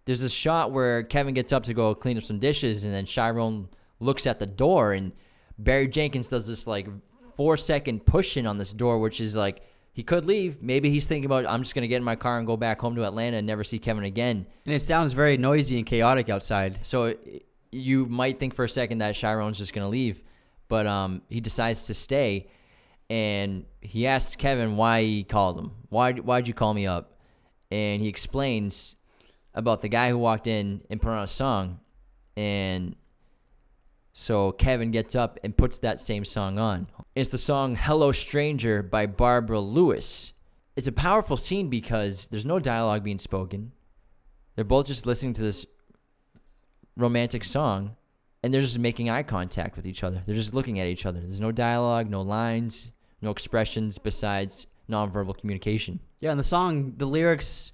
there's this shot where Kevin gets up to go clean up some dishes, and then Chiron looks at the door, and Barry Jenkins does this 4-second push-in on this door, which is like, he could leave. Maybe he's thinking about, I'm just going to get in my car and go back home to Atlanta and never see Kevin again. And it sounds very noisy and chaotic outside. So you might think for a second that Chiron's just going to leave, but he decides to stay, and he asks Kevin why he called him. Why'd you call me up? And he explains about the guy who walked in and put on a song, and so Kevin gets up and puts that same song on. It's the song Hello Stranger by Barbara Lewis. It's a powerful scene because there's no dialogue being spoken. They're both just listening to this romantic song, and they're just making eye contact with each other. They're just looking at each other. There's no dialogue, no lines, no expressions besides nonverbal communication. Yeah, and the song, the lyrics,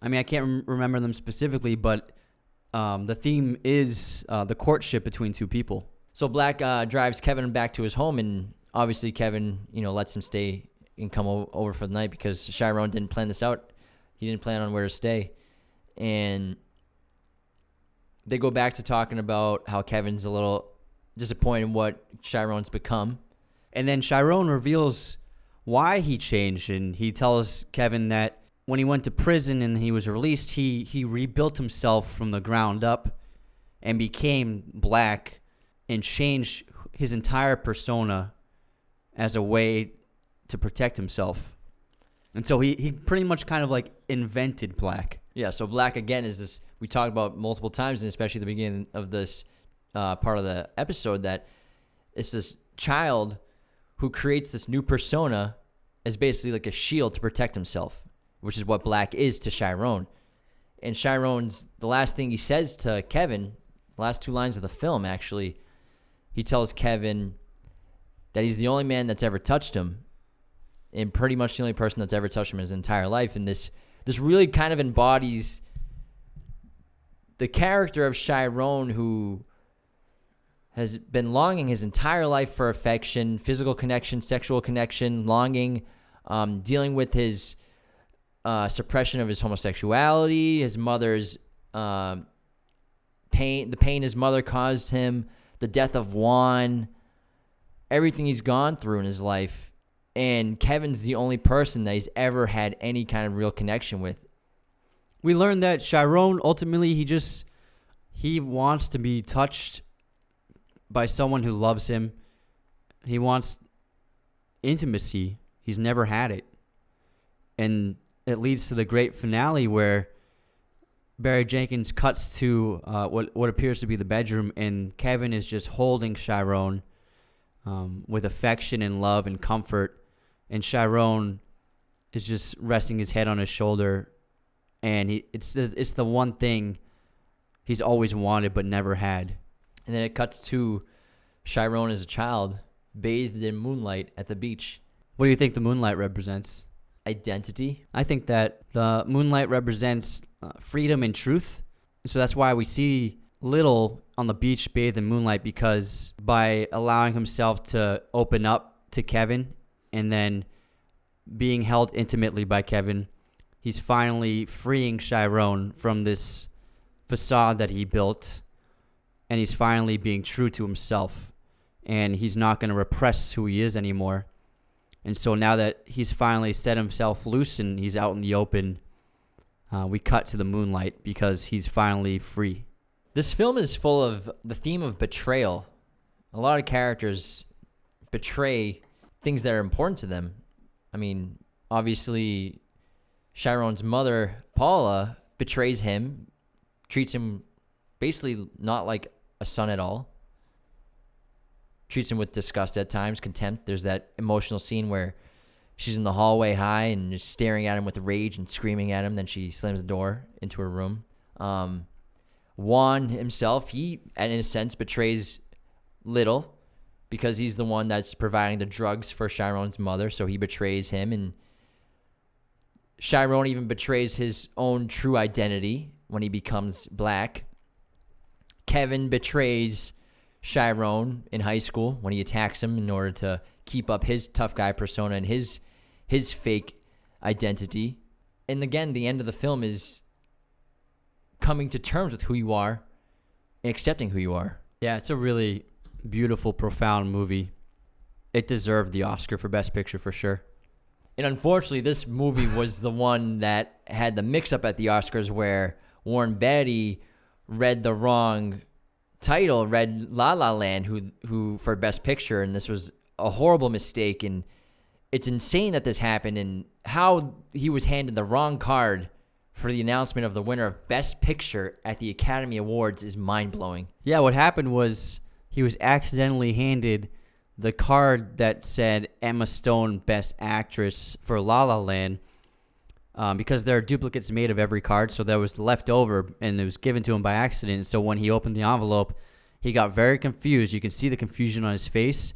I mean, I can't remember them specifically, but the theme is the courtship between two people. So Black drives Kevin back to his home, and obviously Kevin, lets him stay and come over for the night because Chiron didn't plan this out. He didn't plan on where to stay. And they go back to talking about how Kevin's a little disappointed in what Chiron's become. And then Chiron reveals why he changed, and he tells Kevin that when he went to prison and he was released, he rebuilt himself from the ground up and became Black and changed his entire persona as a way to protect himself. And so he pretty much kind of like invented black. Yeah, so black, again, is this, we talked about multiple times, and especially at the beginning of this part of the episode, that it's this child who creates this new persona as basically like a shield to protect himself, which is what black is to Chiron. And Chiron's, the last thing he says to Kevin, the last 2 lines of the film, actually, he tells Kevin that he's the only man that's ever touched him, and pretty much the only person that's ever touched him in his entire life. And this really kind of embodies the character of Chiron, who has been longing his entire life for affection, physical connection, sexual connection, longing, dealing with his suppression of his homosexuality, his mother's pain, the pain his mother caused him, the death of Juan, everything he's gone through in his life. And Kevin's the only person that he's ever had any kind of real connection with. We learned that Chiron, ultimately, he wants to be touched by someone who loves him. He wants intimacy. He's never had it. And it leads to the great finale where Barry Jenkins cuts to what appears to be the bedroom, and Kevin is just holding Chiron with affection and love and comfort. And Chiron is just resting his head on his shoulder, and it's the one thing he's always wanted but never had. And then it cuts to Chiron as a child, bathed in moonlight at the beach. What do you think the moonlight represents? Identity. I think that the moonlight represents freedom and truth. So that's why we see Little on the beach bathed in moonlight, because by allowing himself to open up to Kevin and then being held intimately by Kevin, he's finally freeing Chiron from this facade that he built, and he's finally being true to himself, and he's not going to repress who he is anymore. And so now that he's finally set himself loose and he's out in the open, we cut to the moonlight because he's finally free. This film is full of the theme of betrayal. A lot of characters betray things that are important to them. I mean, obviously, Chiron's mother, Paula, betrays him, treats him basically not like a son at all. Treats him with disgust at times, contempt. There's that emotional scene where she's in the hallway high and just staring at him with rage and screaming at him. Then she slams the door into her room. Juan himself, he, in a sense, betrays Little because he's the one that's providing the drugs for Chiron's mother, so he betrays him. And Chiron even betrays his own true identity when he becomes black. Kevin betrays Chiron in high school when he attacks him in order to keep up his tough guy persona and his fake identity. And again, the end of the film is coming to terms with who you are and accepting who you are. Yeah, it's a really beautiful, profound movie. It deserved the Oscar for Best Picture for sure. And unfortunately, this movie was the one that had the mix-up at the Oscars where Warren Beatty read the wrong title, read La La Land, who for Best Picture, and this was a horrible mistake. And it's insane that this happened, and how he was handed the wrong card for the announcement of the winner of Best Picture at the Academy Awards is mind-blowing. Yeah, what happened was he was accidentally handed the card that said Emma Stone Best Actress for La La Land, because there are duplicates made of every card, so there was left over, and it was given to him by accident. So when he opened the envelope, he got very confused. You can see the confusion on his face,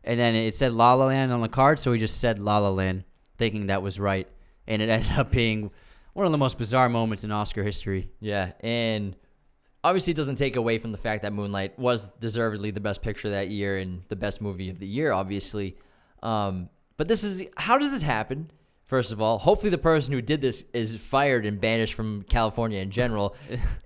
and then it said La La Land on the card, so he just said La La Land, thinking that was right, and it ended up being one of the most bizarre moments in Oscar history. Yeah, and obviously it doesn't take away from the fact that Moonlight was deservedly the best picture that year and the best movie of the year, obviously. But how does this happen? First of all, hopefully the person who did this is fired and banished from California in general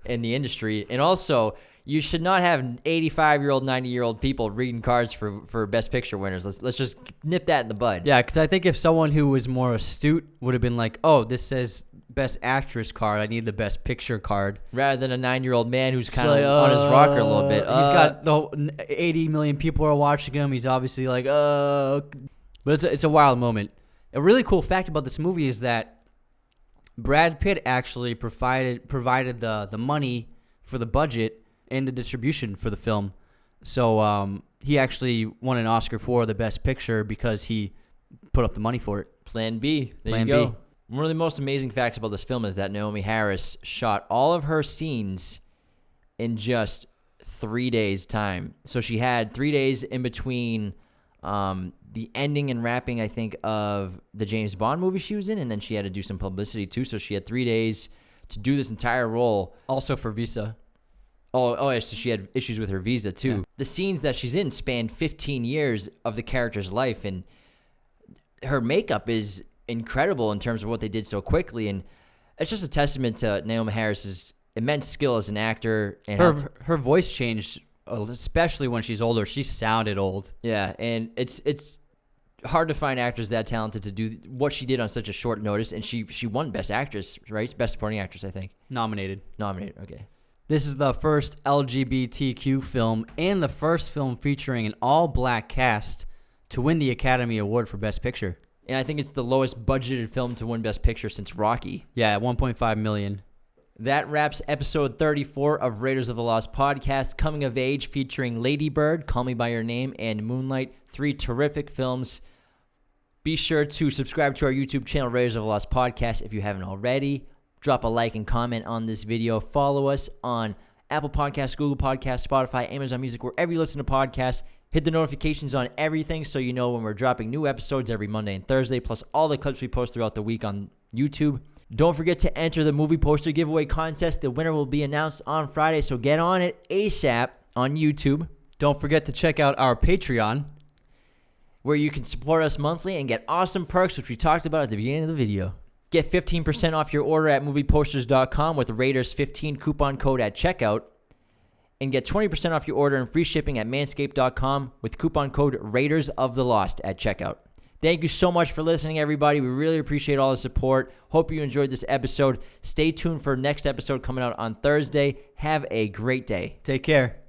in the industry. And also, you should not have 85-year-old, 90-year-old people reading cards for Best Picture winners. Let's just nip that in the bud. Yeah, because I think if someone who was more astute would have been like, oh, this says Best Actress card, I need the Best Picture card. Rather than a 9-year-old man who's kind of on his rocker a little bit. He's got 80 million people are watching him. He's obviously like, But it's a wild moment. A really cool fact about this movie is that Brad Pitt actually provided the money for the budget and the distribution for the film. So he actually won an Oscar for the Best Picture because he put up the money for it. Plan B. Plan you go. B. One of the most amazing facts about this film is that Naomi Harris shot all of her scenes in just 3 days' time. So she had 3 days in between the ending and wrapping, I think, of the James Bond movie she was in, and then she had to do some publicity too. So she had 3 days to do this entire role. Also for visa. Oh, yeah, so she had issues with her visa too. Yeah. The scenes that she's in span 15 years of the character's life, and her makeup is incredible in terms of what they did so quickly, and it's just a testament to Naomi Harris's immense skill as an actor. And her voice changed, especially when she's older. She sounded old. Yeah, and it's hard to find actors that talented to do what she did on such a short notice, and she won Best Actress, right? Best Supporting Actress, I think. Nominated, okay. This is the first LGBTQ film and the first film featuring an all-black cast to win the Academy Award for Best Picture. And I think it's the lowest budgeted film to win Best Picture since Rocky. Yeah, $1.5 million. That wraps episode 34 of Raiders of the Lost podcast, Coming of Age, featuring Ladybird, Call Me By Your Name, and Moonlight. 3 terrific films. Be sure to subscribe to our YouTube channel, Raiders of the Lost podcast, if you haven't already. Drop a like and comment on this video. Follow us on Apple Podcasts, Google Podcasts, Spotify, Amazon Music, wherever you listen to podcasts. Hit the notifications on everything so you know when we're dropping new episodes every Monday and Thursday, plus all the clips we post throughout the week on YouTube. Don't forget to enter the movie poster giveaway contest. The winner will be announced on Friday, so get on it ASAP on YouTube. Don't forget to check out our Patreon, where you can support us monthly and get awesome perks, which we talked about at the beginning of the video. Get 15% off your order at movieposters.com with Raiders15 coupon code at checkout. And get 20% off your order and free shipping at manscaped.com with coupon code RaidersOfTheLost at checkout. Thank you so much for listening, everybody. We really appreciate all the support. Hope you enjoyed this episode. Stay tuned for next episode coming out on Thursday. Have a great day. Take care.